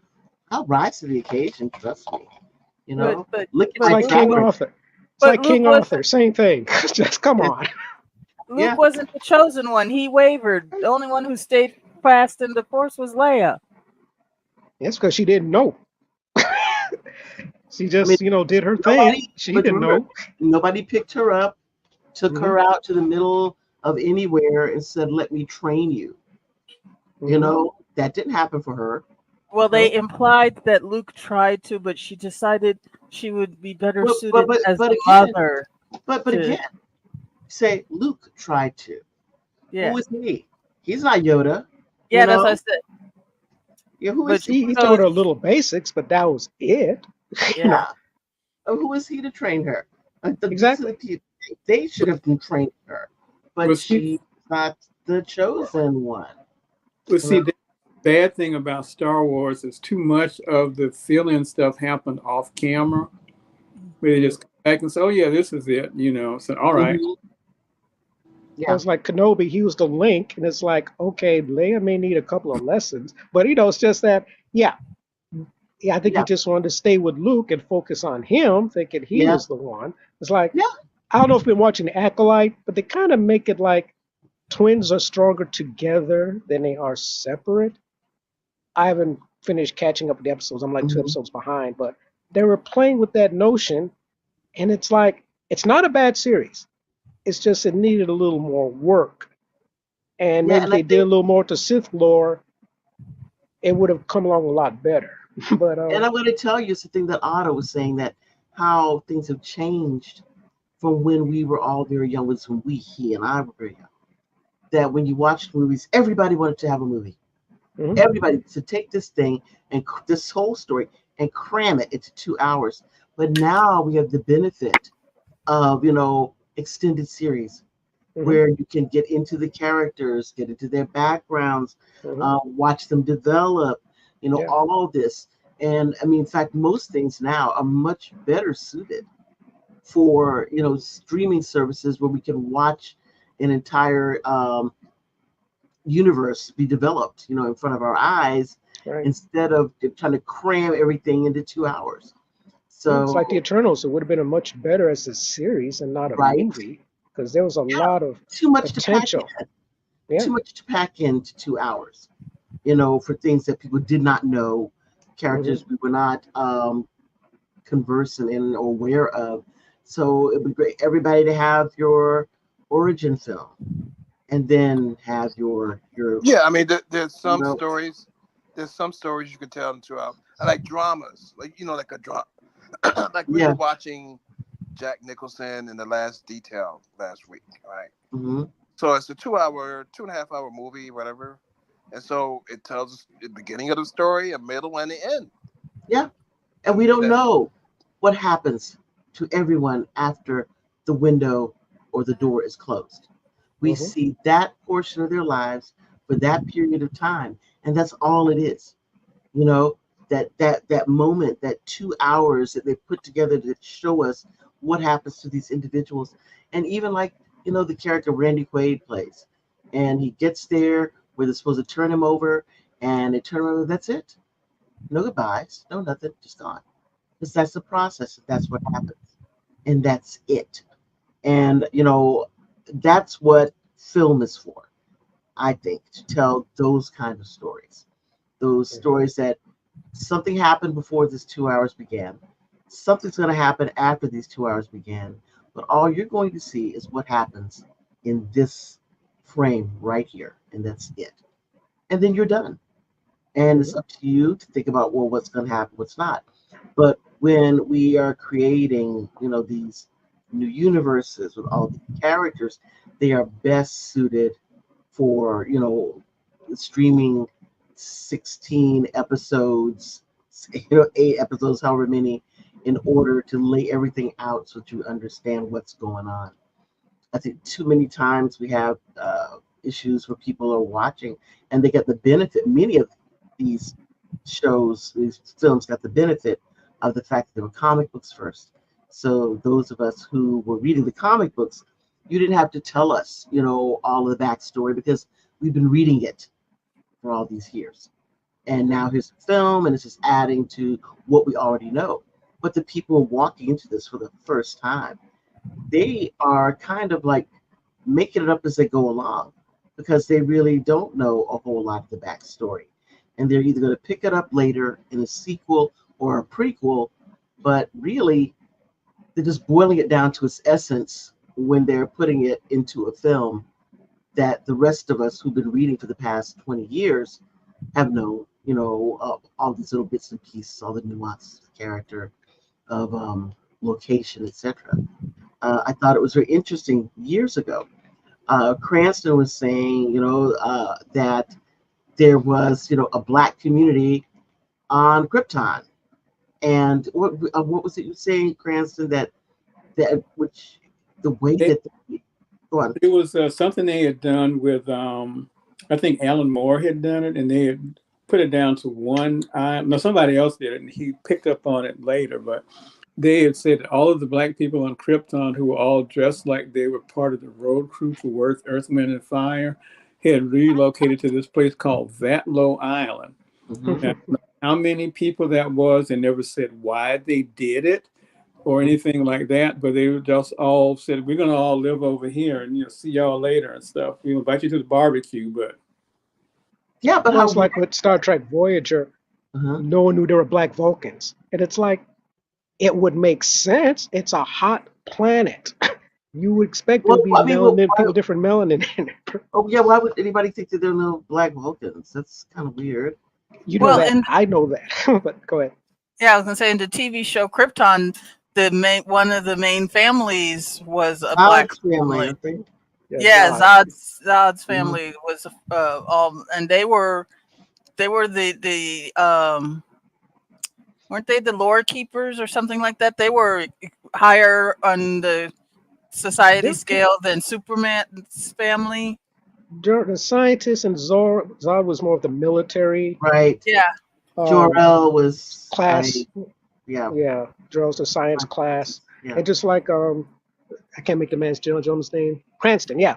I'll rise to the occasion. Trust me. But but Look at It's but my like track King Luke, record. Arthur. It's but like Luke King wasn't Arthur. Same thing. Just come on. Yeah. Luke wasn't the chosen one. He wavered. The only one who stayed fast in the Force was Leia. It's because she didn't know. She I mean, just, did her thing. nobody, She but didn't remember, know. nobody picked her up, took Hmm. her out to the middle of anywhere and said, "Let me train you." Hmm. That didn't happen for her. Well, they No. implied that Luke tried to, but she decided she would be better But but suited but as but the again, mother but to. again, say Luke tried to. Yeah, Who is he? He's not Yoda. You yeah, that's what I know. said. Yeah. Who But is he? He so taught her little basics, but that was it. you yeah, know, Yeah. Who is he to train her? These are the exactly. people. They should have been training her, but Well, see, she's not the chosen one. well, You know. see, the bad thing about Star Wars is too much of the fill-in stuff happened off camera, where they Hmm. just come back and say, "Oh yeah, this is it," So all right, Hmm. So Yeah. it's like Kenobi, he was the link, and it's like, okay, Leia may need a couple of lessons, but it's just that, yeah, yeah, I think he Yeah. just wanted to stay with Luke and focus on him, thinking he Yeah. was the one. It's like, Yeah. I don't know if you've been watching Acolyte, but they kind of make it like twins are stronger together than they are separate. I haven't finished catching up with the episodes. I'm like two Hmm. episodes behind, but they were playing with that notion, and it's like, it's not a bad series. It's just it needed a little more work. And Yeah. maybe if And I they did a think, little more to Sith lore, it would have come along a lot better. But and I'm going to tell you something that Otto was saying, that how things have changed from when we were all very young. Was when he and I were very young. That when you watched movies, everybody wanted to have a movie. mhm, Everybody to take this thing and this whole story and cram it into 2 hours. But now we have the benefit of, extended series mhm, where you can get into the characters, get into their backgrounds, mhm, watch them develop, yeah, all of this. And I mean, in fact, most things now are much better suited for, streaming services where we can watch an entire universe be developed, in front of our eyes, right. instead of trying to cram everything into 2 hours. Yeah, it's like the So, Eternals. It would have been a much better as a series and not a right? movie because there was a Yeah, lot of too much to pack potential. in, Yeah. too much to pack into 2 hours, for things that people did not know, Hmm. characters we were not conversant in or aware of. So it'd be great everybody to have your origin film, and then have your Yeah, I mean, there's you some know stories. There's some stories you could tell in 2 hours. I like dramas, like like a drama. Like we were yeah. watching Jack Nicholson in The Last Detail last week, right? Hmm. So it's a 2 hour, 2.5 hour movie, whatever. And so it tells us the beginning of the story, a middle, and the end. Yeah. And we And don't that, know what happens to everyone after the window or the door is closed. We Hmm. see that portion of their lives for that period of time, and that's all it is. You know, that moment, that 2 hours that they put together to show us what happens to these individuals. And even like, the character Randy Quaid plays, and he gets there where they're supposed to turn him over, and they turn him over. That's it. No goodbyes, no nothing, just gone. Because that's the process. That's what happens, and that's it. And that's what film is for. I think, to tell those kind of stories. Those Hmm. stories that something happened before this 2 hours began. Something's going to happen after these 2 hours begin, but all you're going to see is what happens in this frame right here, and that's it. And then you're done. And it's Mhm. up to you to think about, well, what's going to happen, what's not. But when we are creating, these new universes with all the characters, they are best suited for, streaming 16 episodes, 8 episodes, however many, in order to lay everything out so that you understand what's going on. I think too many times we have issues where people are watching and they get the benefit. Many of these shows, these films got the benefit of the fact that they were comic books first. So those of us who were reading the comic books, you didn't have to tell us, all of the backstory because we've been reading it for all these years. And now here's a film and it's just adding to what we already know. But the people walking into this for the first time, they are kind of like making it up as they go along because they really don't know a whole lot of the backstory. And they're either going to pick it up later in a sequel or a prequel, but really they're just boiling it down to its essence when they're putting it into a film that the rest of us who've been reading for the past 20 years have known, all these little bits and pieces, all the nuances of character, of location, etc. I thought it was very interesting years ago. Cranston was saying, that there was, a black community on Krypton, and what was it you were saying, Cranston? That which the way It, that go on. it was something they had done with, I think Alan Moore had done it, and they had put it down to one island. No, somebody else did it, and he picked up on it later. But they had said that all of the black people on Krypton, who were all dressed like they were part of the road crew for Earth, Wind, and Fire, had relocated to this place called Vatlo Island. Hmm. And how many people that was, and never said why they did it or anything like that, but they just all said, we're going to all live over here and see y'all later and stuff. We'll invite you to the barbecue, but Yeah, but Well, how it's weird. like with Star Trek Voyager, Uh-huh. no one knew there were black Vulcans. And it's like, it would make sense. It's a hot planet. You would expect there to Well, be I mean, melanin, people different melanin in it. oh yeah, why would anybody think that there are no black Vulcans? That's kind of weird. You know Well, that. and I know that. But go ahead. yeah, I was gonna say in the TV show Krypton, the main one of the main families was a black Zod's family, I family. think. Yeah, Yeah, Zod. Zod's Hmm. family was all, and they were the weren't they the lore keepers or something like that? They were higher on the society They're, scale than Superman's family. the scientists and Zod was more of the military Right. Yeah, um, Jor-El was class. yeah, Yeah, Joe's the science class. yeah. And just like I can't make the man's General Jones' name. Cranston, yeah.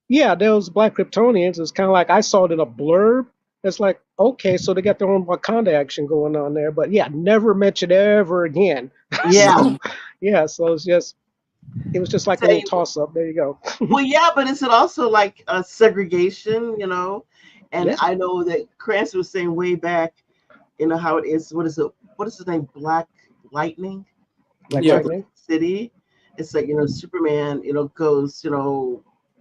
Yeah, those black Kryptonians. It's kind of like I saw it in a blurb. It's like, okay, so they got their own Wakanda action going on there. But yeah, never mentioned ever again. Yeah. So yeah, so it was just like a little Same. toss up. There you go. Well, yeah, but is it also like a segregation, And Yeah, I know that Cranston was saying way back, how it is. What is it? What is his name? Black Lightning in Black yeah, Gotham Lightning. City. It's like, Superman, goes,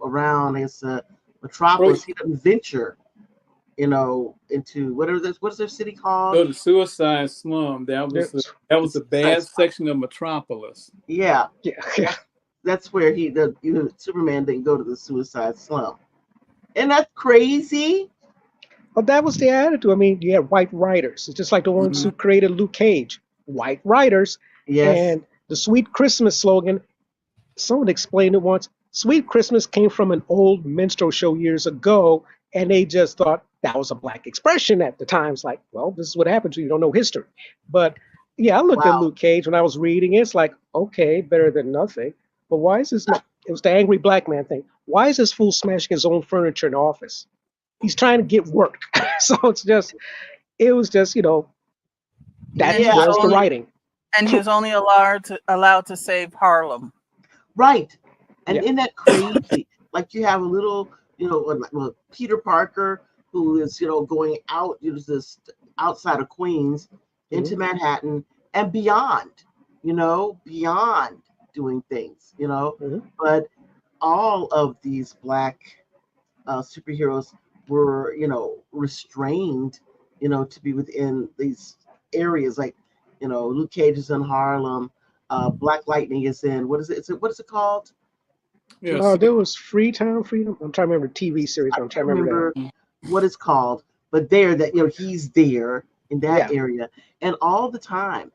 around. It's a oh, metropolis. He doesn't venture, into whatever this. What is their city called? so the Suicide Slum, There's- that was It's a bad Suicide Slum. section of Metropolis. Yeah, Yeah, yeah. that's where Superman didn't go to the Suicide Slum. And that's crazy. But that was the attitude. I mean, you had white writers. It's just like the ones Hmm. who created Luke Cage. White writers. Yes. And the Sweet Christmas slogan, someone explained it once. Sweet Christmas came from an old minstrel show years ago, and they just thought that was a black expression at the time. It's like, well, this is what happens when you don't know history. But yeah, I looked at Wow. Luke Cage when I was reading it. It's like, okay, better than nothing. But why is this? It was the angry black man thing. Why is this fool smashing his own furniture in the office? He's trying to get work. So it was just, that and he was Yeah. was the only writing. and he was only allowed to save Harlem. Right. And Yeah. isn't that crazy? Like you have a little, Peter Parker who is, going out, this outside of Queens Mhm. into Manhattan and beyond. beyond doing things, Mhm. but all of these black superheroes were, restrained, to be within these areas. Like, Luke Cage is in Harlem. Black Lightning is in, what is it called? Yes. There was Freedom. I'm trying to remember the TV series, I but I'm can't trying to remember that. remember what it's called, but there that he's there in that Yeah. area, and all the time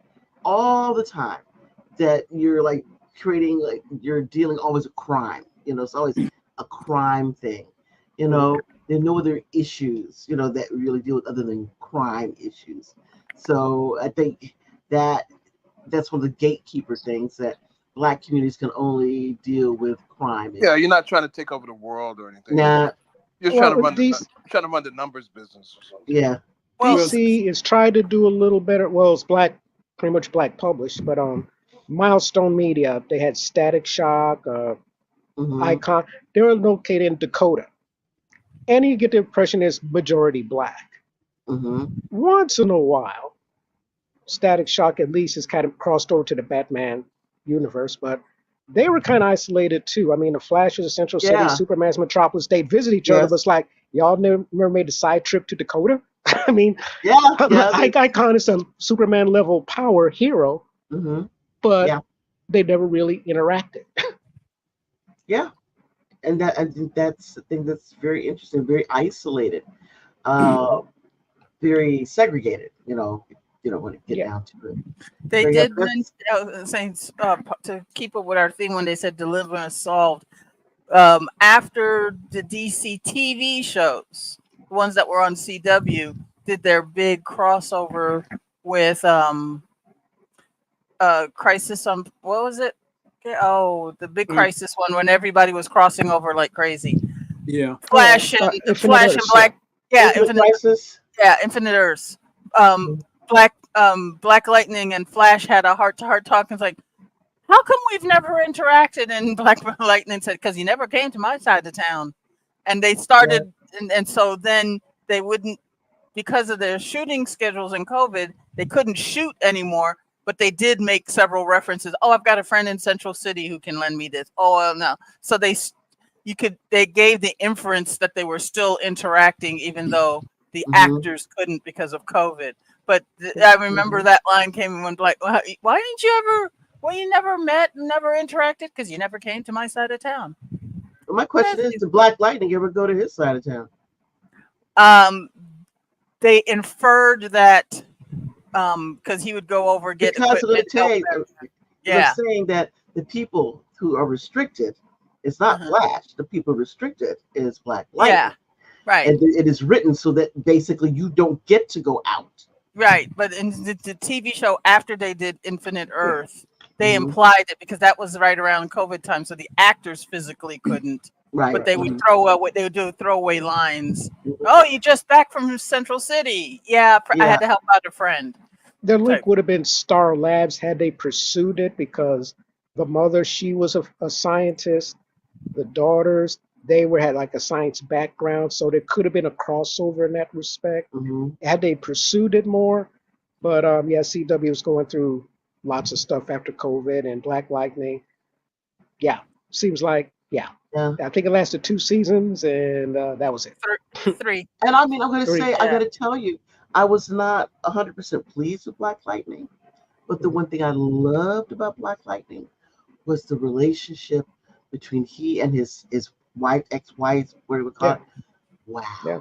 that you're like creating, like you're dealing always a crime. It's always a crime thing. You Mhm. know, there are no other issues that we really deal with other than crime issues. So I think that that's one of the gatekeeper things, that black communities can only deal with crime Yeah, you're issues. not trying to take over the world or anything. Nah, You're just trying Well, to run trying to run the numbers business or something. yeah. Well, Well, DC is trying to do a little better. Well, it's pretty much black published, but Milestone Media, they had Static Shock, Hmm. Icon. They're located in Dakota, and you get the impression it's majority black. Hmm. Once in a while, Static Shock at least has kind of crossed over to the Batman universe, but they were kind of isolated too. I mean, the Flash is a Central City, Yeah. Superman's Metropolis. They visit each other, but Yes. it's like y'all never made a side trip to Dakota. I mean, Yeah. Yeah. Icon is a Superman level power hero, Hmm. but Yeah. they never really interacted. Yeah. And that, I think that's the thing that's very interesting, very isolated, uh, very segregated. When it get Yeah. down to it. they So yeah, did mention, saying, to keep up with our theme when they said Deliverance solved. After the DC TV shows, the ones that were on CW, did their big crossover with Crisis on, what was it? Oh, the big mm, Crisis one when everybody was crossing over like crazy. yeah. Oh, Flash and Infinite Earths. Yeah. Black, yeah, Infinite Crisis. Infinite Earths. Um, Mhm. Black Lightning and Flash had a heart to heart talk. It's like, how come we've never interacted? And Black Lightning said, because you never came to my side of town. And they Right. started, and so then they wouldn't, because of their shooting schedules and COVID, they couldn't shoot anymore. But they did make several references. Oh, I've got a friend in Central City who can lend me this. Oh, well, no. So they gave the inference that they were still interacting, even though the Hmm. actors couldn't because of COVID. But I remember Hmm. that line came when like, why didn't you ever? Well, you never met, never interacted, because you never came to my side of town. My question is, did Black Lightning ever go to his side of town? Um, they inferred that because he would go over get Because I'm going equipment, to tell help you, them. because I'm Yeah. saying that the people who are restricted, it's not Uh-huh. Flash. The people restricted is Black Yeah. Lightning, Right. and it is written so that basically you don't get to go out. Right. But in the TV show after they did Infinite Earth, they Hmm. implied it because that was right around COVID time, so the actors physically couldn't. But Right. they Right. would Mhm. they would do throwaway lines. Mhm. Oh, you just back from Central City? Yeah, I Yeah. had to help out a friend. Their Type. link would have been Star Labs had they pursued it because the mother, she was a scientist. The daughters, they were had like a science background, so there could have been a crossover in that respect Hmm. had they pursued it more. But yeah, CW was going through lots of stuff after COVID and Black Lightning. Yeah, seems like yeah. Yeah. I think it lasted 2 seasons, and that was it. Three. And I mean, I'm going to Three. say, I got Yeah. to tell you, I was not 100% pleased with Black Lightning, but the Mhm. one thing I loved about Black Lightning was the relationship between he and his wife, ex-wife, whatever we call Yeah, it. Wow, yeah.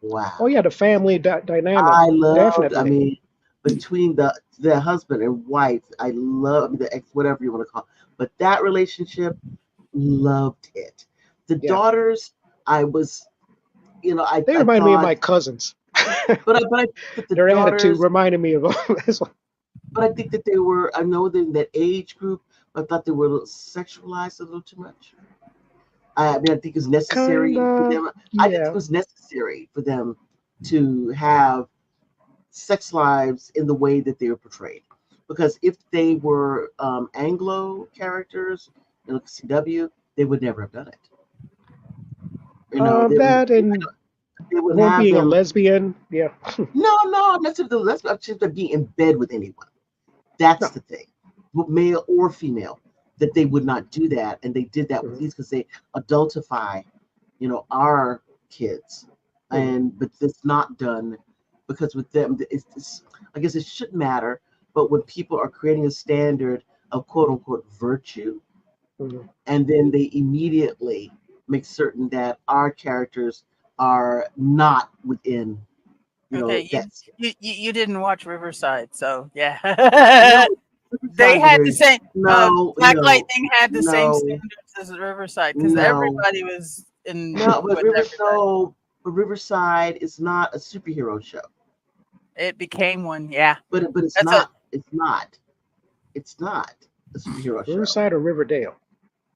Oh wow. yeah, the family dynamic I loved. I definitely. mean, between the husband and wife, I love. I mean, the ex, whatever you want to call it. But that relationship, loved it. The Yeah, daughters, I was, they I remind me of my thought, cousins. but I think that the Their attitude daughters, reminded me of this one. but I think that they were. I know they're in that age group, but I thought they were a little sexualized a little too much. I mean, I think it's necessary for Kinda, them. I didn't think it yeah. was necessary for them to have sex lives in the way that they were portrayed. Because if they were Anglo characters in CW, they would never have done it. That and They would one have being a them. lesbian. Yeah. No, not necessarily. Let's being in bed with anyone. That's No. the thing. male or female, that they would not do that, and they did that with Mhm. these because they adultify, our kids, but it's not done because with them, I guess it shouldn't matter, but when people are creating a standard of quote unquote virtue, Mhm. and then they immediately make certain that our characters are not within, Okay, that's you didn't watch Riverside, so yeah. no. They Riverside's a had the very same. no, Black no, Lightning had the same no, standards as Riverside because no, everybody was in no. But with everybody. Riverside is not a superhero show. It became one, yeah. But it's That's a not. It's not. It's not a superhero show. Riverside or Riverdale?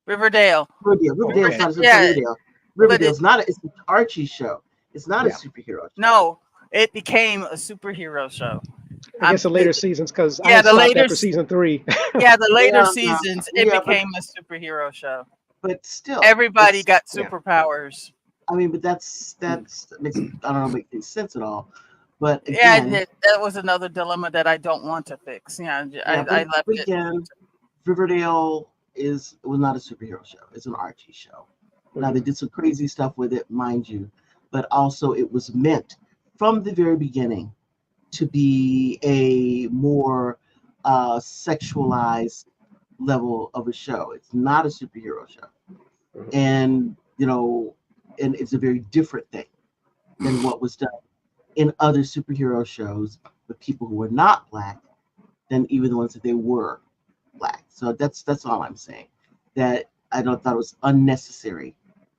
Riverdale. Oh, Riverdale's okay. not a Yeah, Riverdale. but Riverdale's not. It's an Archie show. It's not a Yeah. superhero show. no, it became a superhero show. I guess the later The, seasons, because I yeah, had the stopped later after season 3. the later Yeah, seasons, it yeah, became a superhero show. but still, Everybody it's. got Yeah. superpowers. I mean, but that makes I don't know make any sense at all. But Yeah, again, that was another dilemma that I don't want to fix. Yeah, yeah, I left but it. again, Riverdale was not a superhero show. It's an Archie show. Now they did some crazy stuff with it, mind you, but also it was meant from the very beginning to be a more sexualized level of a show. It's not a superhero show, Mhm. and and it's a very different thing than what was done in other superhero shows with people who were not black than even the ones that they were black. So that's all I'm saying. That I don't thought it was unnecessary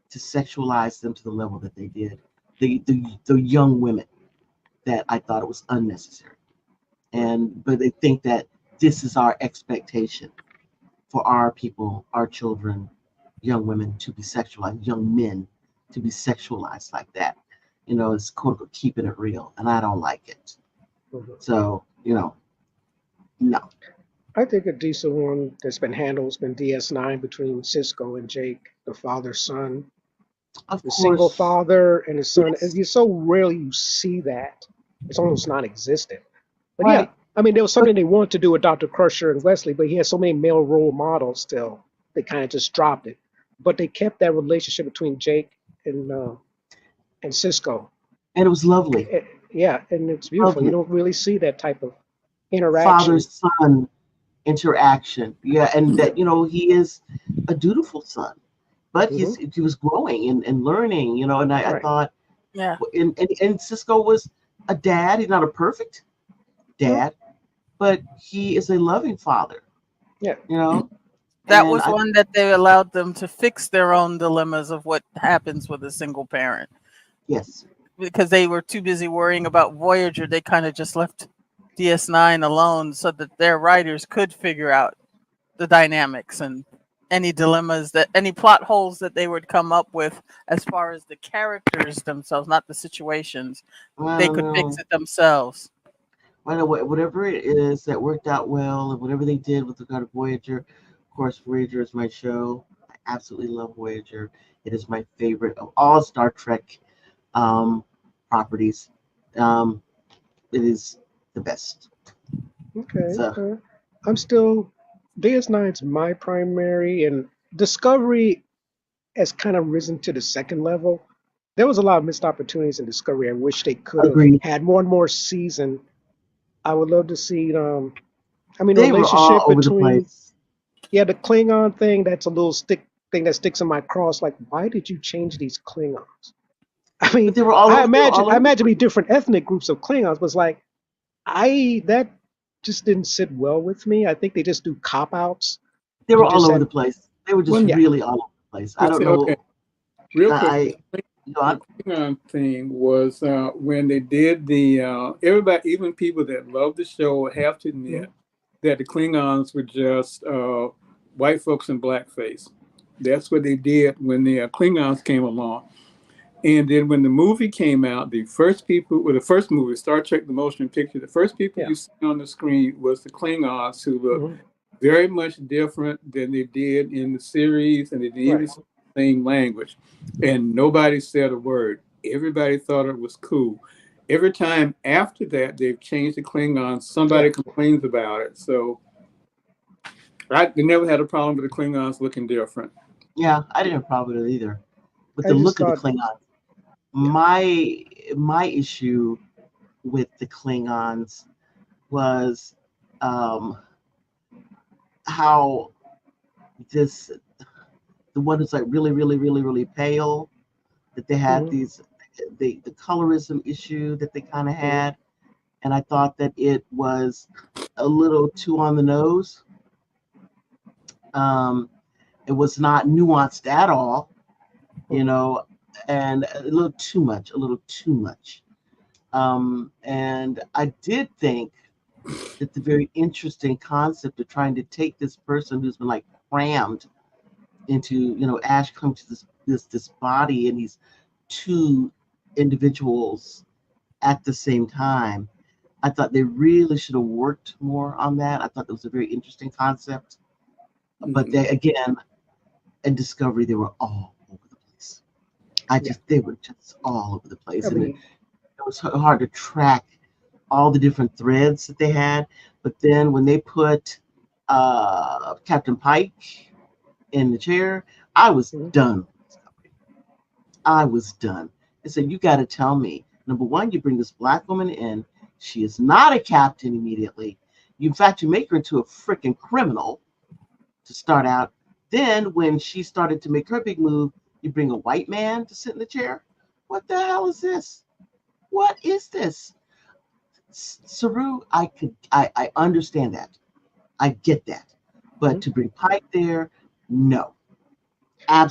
to sexualize them to the level that they did. The young women, that I thought it was unnecessary. But they think that this is our expectation for our people, our children, young women to be sexualized, young men to be sexualized like that. It's quote unquote keeping it real, and I don't like it. Mhm. So, no. I think a decent one that's been handled has been DS9 between Cisco and Jake, the father son, Of the single course, father and his son. And yes, you so rarely you see that. It's almost non-existent. But yeah, right. I mean, there was But something they wanted to do with Dr. Crusher and Wesley, but he had so many male role models still. They kind of just dropped it. But they kept that relationship between Jake and Cisco. and it was lovely. Yeah, and it's beautiful. You Lovely. don't really see that type of interaction. Father-son interaction. Yeah, and that, he is a dutiful son. But Hmm. he was growing and learning, and I Right. thought Yeah, and Cisco was a dad. He's not a perfect No. dad, but he is a loving father, Yeah. that and was I one that they allowed them to fix their own dilemmas of what happens with a single parent yes. because they were too busy worrying about Voyager. They kind of just left DS9 alone so that their writers could figure out the dynamics and any dilemmas that any plot holes that they would come up with as far as the characters themselves, not the situations. I They don't could fix know. it themselves. I know whatever it is that worked out well, and whatever they did with regard to Voyager. Of course, Voyager is my show. I absolutely love Voyager. It is my favorite of all Star Trek um, properties. Um, it is the best. Okay. So I'm still DS9's my primary, and Discovery has kind of risen to the second level. There was a lot of missed opportunities in Discovery. I wish they could have agreed. had one more season. I would love to see. I mean, the They were all relationship over the between place, the Klingon thing. That's a little stick thing that sticks in my cross. Like, why did you change these Klingons? I but mean, they were all I over the imagine place. be different ethnic groups of Klingons, but it's like that just didn't sit well with me. I think they just do cop outs. They were You all just over had the place. They were just one, yeah. really all over the place. I But don't see, okay, know. real quick, I, I the Klingon thing was when they did the everybody, even people that love the show, have to Mhm. admit that the Klingons were just white folks in blackface. That's what they did when the Klingons came along. And then when the movie came out, the first movie, Star Trek: The Motion Picture, the first people Yeah. you see on the screen was the Klingons, who looked Hmm. very much different than they did in the series, and they didn't even Right. speak the same language. And nobody said a word. Everybody thought it was cool. Every time after that, they've changed the Klingons, Yeah. somebody complains about it. So I never had a problem with the Klingons looking different. Yeah, I didn't have a problem with it either. With I the just look of the thought, Klingons. yeah. My issue with the Klingons was um, how this the one who's like really pale, that they had Hmm. these the colorism issue that they kind of Hmm. had, and I thought that it was a little too on the nose. Um, it was not nuanced at all, you Hmm. know, and a little too much. And I did think that the very interesting concept of trying to take this person who's been like crammed into, Ash comes to this body and these two individuals at the same time. I thought they really should have worked more on that. I thought that was a very interesting concept. But Mm-hmm. they again in Discovery they were all over the place. Yeah. They were just all over the place, I and it mean, was hard to track all the different threads that they had. But then when they put Captain Pike in the chair, I was mhm. done. I was done. I said, you got to tell me, number one, you bring this black woman in. She is not a captain immediately. In fact, you make her into a freaking criminal to start out. Then, when she started to make her big move, you bring a white man to sit in the chair. What the hell is this? What is this? Saru, I understand that. I get that. But Mhm. to bring Pike there, no,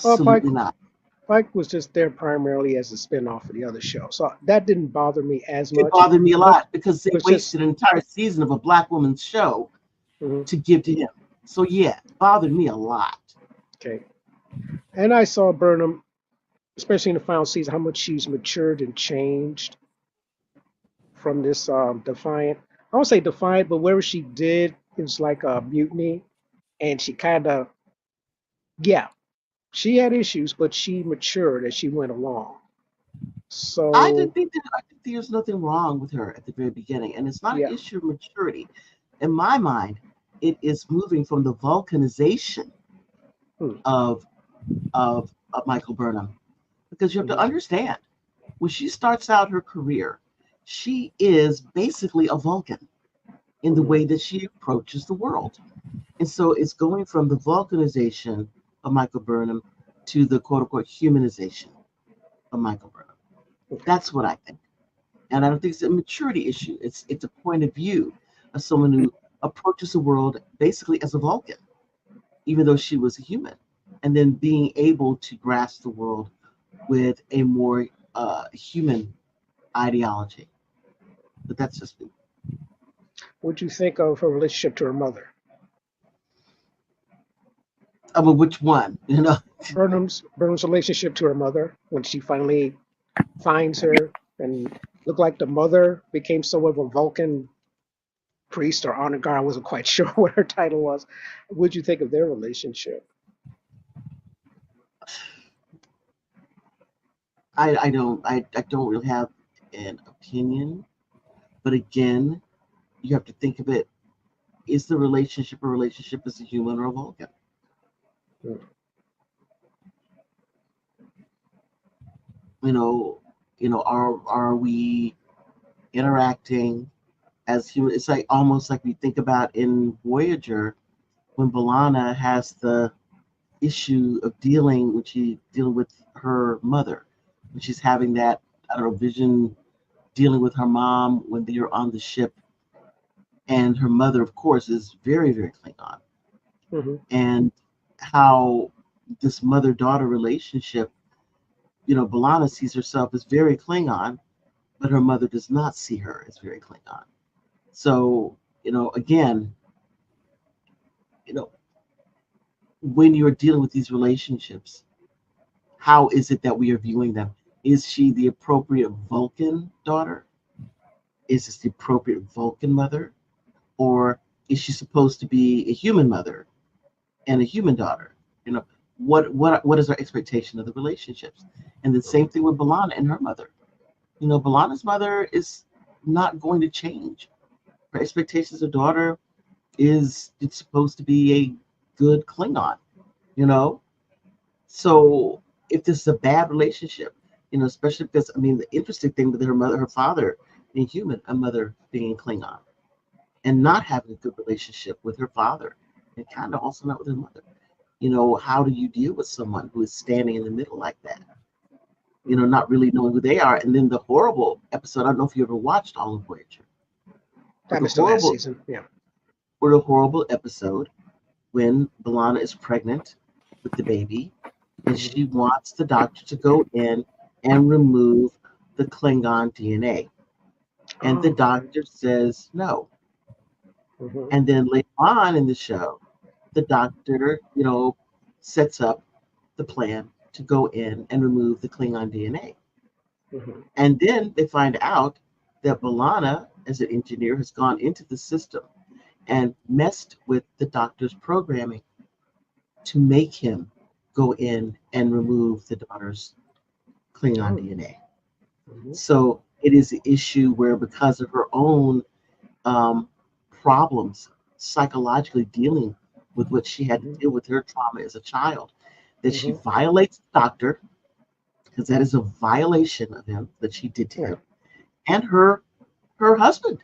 Well, Pike absolutely not. Pike was just there primarily as a spinoff of the other show, so that didn't bother me as It much. bothered me a But lot because they but just wasted an entire season of a black woman's show mhm. to give to him. So yeah, it bothered me a lot. Okay. And I saw Burnham, especially in the final season, how much she's matured and changed from this Defiant. I won't say Defiant, but whatever she did, it was like a mutiny, and she kind of, yeah, she had issues, but she matured as she went along. So I think there's nothing wrong with her at the very beginning, and it's not an yeah. issue of maturity. In my mind, it is moving from the vulcanization Hmm. of of Michael Burnham, because you have to Hmm. understand when she starts out her career, she is basically a Vulcan in the Hmm. way that she approaches the world. And so it's going from the vulcanization of Michael Burnham to the quote unquote humanization of Michael Burnham. Okay. That's what I think. And I don't think it's a maturity issue. It's a point of view of someone who approaches the world basically as a Vulcan, even though she was a human. And then being able to grasp the world with a more human ideology. But that's just me. What'd you think of her relationship to her mother? I mean, which one? Burnham's relationship to her mother when she finally finds her and looked like the mother became somewhat of a Vulcan priest or honor guard. I wasn't quite sure what her title was. What'd you think of their relationship? I don't really have an opinion. But again, you have to think of it: is the relationship a relationship as a human or a Vulcan? Hmm. You know, are we interacting as human? It's like almost like we think about in Voyager when B'Elanna has the issue of dealing with her mother, when she's having that, I don't know, vision, dealing with her mom when they're on the ship, and her mother, of course, is very Klingon, Hmm. and how this mother-daughter relationship, B'Elanna sees herself as very Klingon, but her mother does not see her as very Klingon. So, again, you know, when you're dealing with these relationships, how is it that we are viewing them? Is she the appropriate Vulcan daughter? Is this the appropriate Vulcan mother? Or is she supposed to be a human mother and a human daughter? You know, what is our expectation of the relationships? And the same thing with B'Elanna and her mother. B'Elanna's mother is not going to change. Her expectations of daughter is it's supposed to be good Klingon, you know? So if this is a bad relationship, especially because, I mean, the interesting thing with her father being human, a mother being Klingon, and not having a good relationship with her father, and kind of also not with her mother. How do you deal with someone who is standing in the middle like that? Not really knowing who they are. And then the horrible episode, I don't know if you ever watched All of Voyager. I missed the last season. Yeah. Or the horrible episode when B'Elanna is pregnant with the baby, and she wants the doctor to go in and remove the Klingon DNA. And the doctor says no. And then later on in the show, the doctor, sets up the plan to go in and remove the Klingon DNA. And then they find out that B'Elanna, as an engineer, has gone into the system and messed with the doctor's programming to make him go in and remove the daughter's Klingon DNA. So it is an issue where, because of her own problems psychologically dealing with what she had to deal with, her trauma as a child, that she violates the doctor, because that is a violation of him that she did to him, and her husband,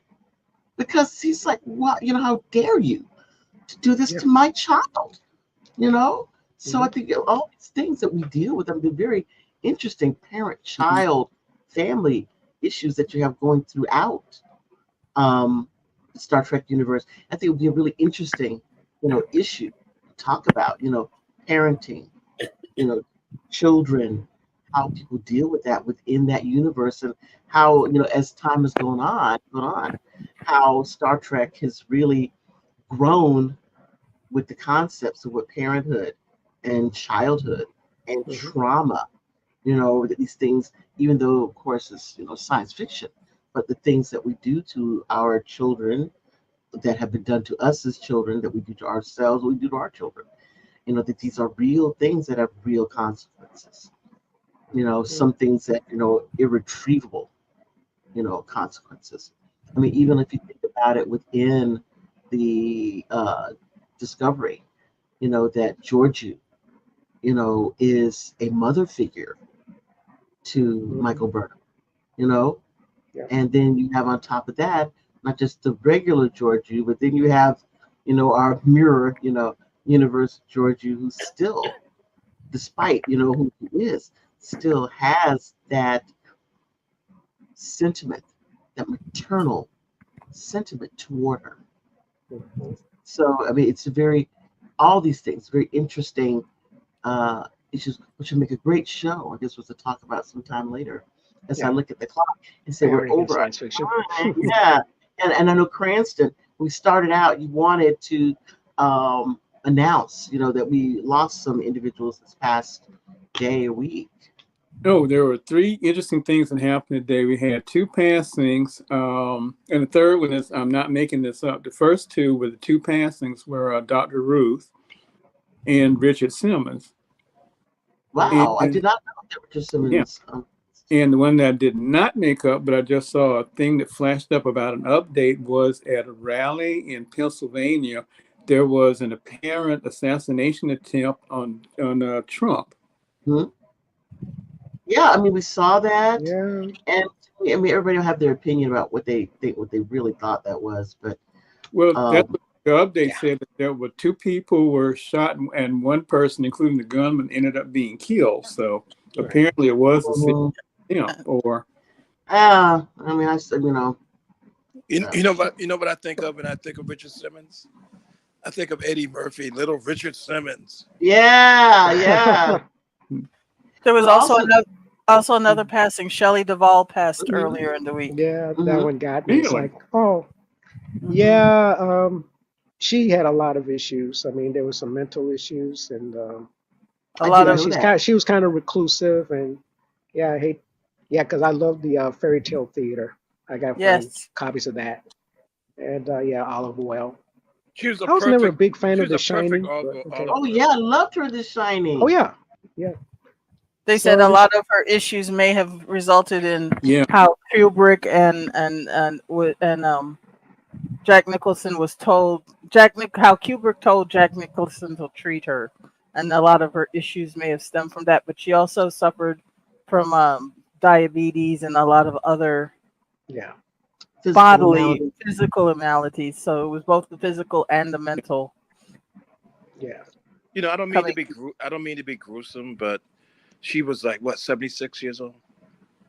because he's like, what, how dare you to do this to my child, So I think all these things that we deal with have been very interesting parent-child family issues that you have going throughout the Star Trek universe. I think it would be a really interesting, issue to talk about, parenting, children, how people deal with that within that universe, and how, as time has gone on, how Star Trek has really grown with the concepts of what parenthood and childhood and trauma, that these things, even though of course it's science fiction, but the things that we do to our children, that have been done to us as children, that we do to ourselves, we do to our children, that these are real things that have real consequences. Some things that, irretrievable, consequences. I mean, even if you think about it within the Discovery, that Georgiou, is a mother figure to Michael Burnham, and then you have on top of that, not just the regular Georgiou, but then you have, our mirror, universe Georgiou, who still, despite, who he is, still has that sentiment, that maternal sentiment toward her. So, I mean, it's all these things, very interesting issues, which would make a great show. I guess we'll have to talk about sometime later, as I look at the clock and say we're over science fiction. Yeah. And I know, Cranston, we started out, you wanted to announce, that we lost some individuals this past day or week. No, there were 3 interesting things that happened today. We had 2 passings, and the third one is, I'm not making this up. The first 2 were the 2 passings were Dr. Ruth and Richard Simmons. Wow, I did not know that Richard Simmons. Yeah. And the one that I did not make up, but I just saw a thing that flashed up about an update, was at a rally in Pennsylvania, there was an apparent assassination attempt on Trump. Yeah, I mean, we saw that, Yeah. and I mean, everybody will have their opinion about what they think, what they really thought that was. But that's what the update said, that there were 2 people were shot, and 1 person, including the gunman, ended up being killed. So apparently, it was a or. I mean, I said, You know what I think of when I think of Richard Simmons? I think of Eddie Murphy, little Richard Simmons. Yeah. There was also another passing. Shelley Duvall passed earlier in the week. Yeah, that one got me. It's like, yeah, she had a lot of issues. I mean, there were some mental issues, and she was kind of reclusive, and because I love the fairy tale theater. I got copies of that, and Olive Oyl. I was never a big fan of The Shining. Oh yeah, I loved her in The Shining. Oh yeah. They said a lot of her issues may have resulted in how Kubrick and Jack Nicholson was told how Kubrick told Jack Nicholson to treat her, and a lot of her issues may have stemmed from that. But she also suffered from diabetes and a lot of other Yeah. physical maladies. So it was both the physical and the mental. Yeah. You know, I don't mean to be gruesome, but she was like what, 76 years old.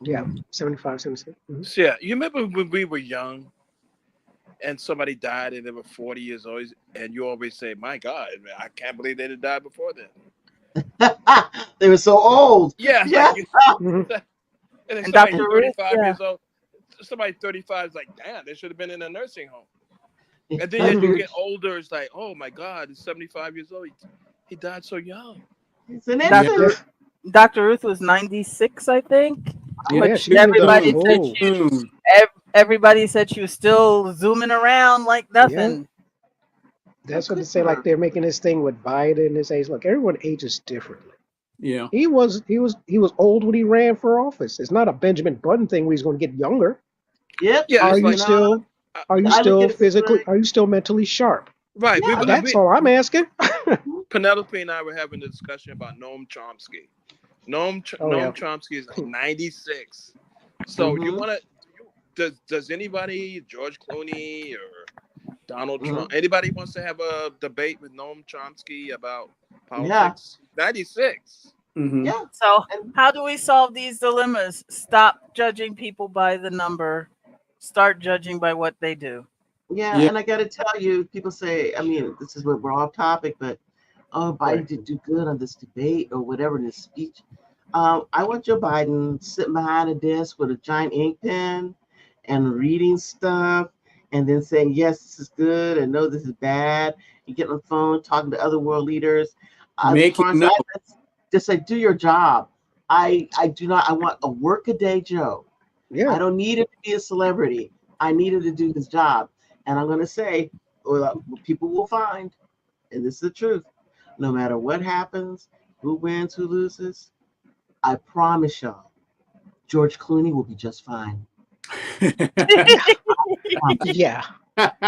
Yeah. 75, 76. Mm-hmm. So, yeah, you remember when we were young and somebody died and they were 40 years old, and you always say, "My God, man, I can't believe they didn't die before then." They were so old. Yeah, it's Yeah. like Mm-hmm. and then And somebody Dr. Ruth, 35 yeah. years old, somebody 35 is like, damn, they should have been in a nursing home. And then as you get older, it's like, oh my God, he's 75 years old. He died so young. It's an Yeah. infant. Dr. Ruth was 96, I think. Yeah, Yeah, she lived Everybody up said full. everybody said she was still zooming around like nothing. That's what they say. Like they're making this thing with Biden and this age. Look, everyone ages differently. Yeah. He was old when he ran for office. It's not a Benjamin Button thing where he's going to get younger. Yep. Yeah, Are it's you like, still are you I look still at it this physically? way. Are you still mentally sharp? right. Yeah. That's all I'm asking. Penelope and I were having a discussion about Noam Chomsky. Oh, Noam yeah. Chomsky is like 96. So you Mhm. want to? Does anybody, George Clooney or Donald Mhm. Trump, anybody wants to have a debate with Noam Chomsky about Yeah. politics? 96. Mm-hmm. Yeah. So And how do we solve these dilemmas? Stop judging people by the number. Start judging by what they do. yeah, Yeah. and I got to tell you, people say, I mean, this is where we're off topic, but oh, Biden Right. did do good on this debate or whatever in his speech. I want Joe Biden sitting behind a desk with a giant ink pen and reading stuff and then saying, yes, this is good and no, this is bad. And get on the phone, talking to other world leaders. As Making far as notes. just say, do your job. I do not, I want a work-a-day Joe. Yeah. I don't need him to be a celebrity. I need him to do his job. And I'm going to say, well, people will find, and this is the truth, no matter what happens, who wins, who loses, I promise y'all, George Clooney will be just fine. Yeah.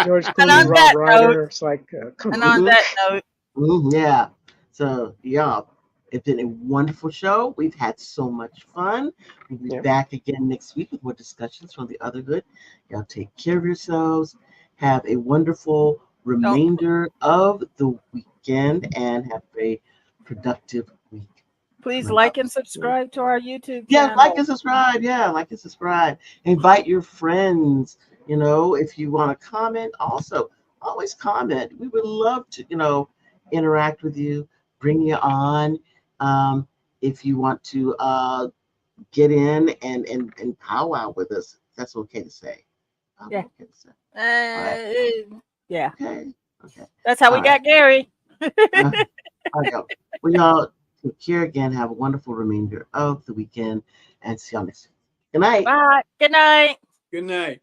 George And Clooney, on Rob that note, Reiner. It's like, come and on. on that note, Yeah. So, y'all, it's been a wonderful show. We've had so much fun. We'll be Yeah. back again next week with more discussions from the OTHERhood. Y'all take care of yourselves. Have a wonderful remainder of the weekend and have a productive week. please coming like up. and subscribe to our YouTube Yeah, channel. like and subscribe. Yeah, like and subscribe. Invite your friends. You know, if you want to comment, also always comment. We would love to, interact with you, bring you on. If you want to get in and powwow with us, that's okay to say. Yeah. Okay to say. Yeah, Okay. Okay. that's how we All got Gary. I know. Well, y'all take care again. Have a wonderful remainder of the weekend and see y'all next week. Good night. Bye. Good night. Good night.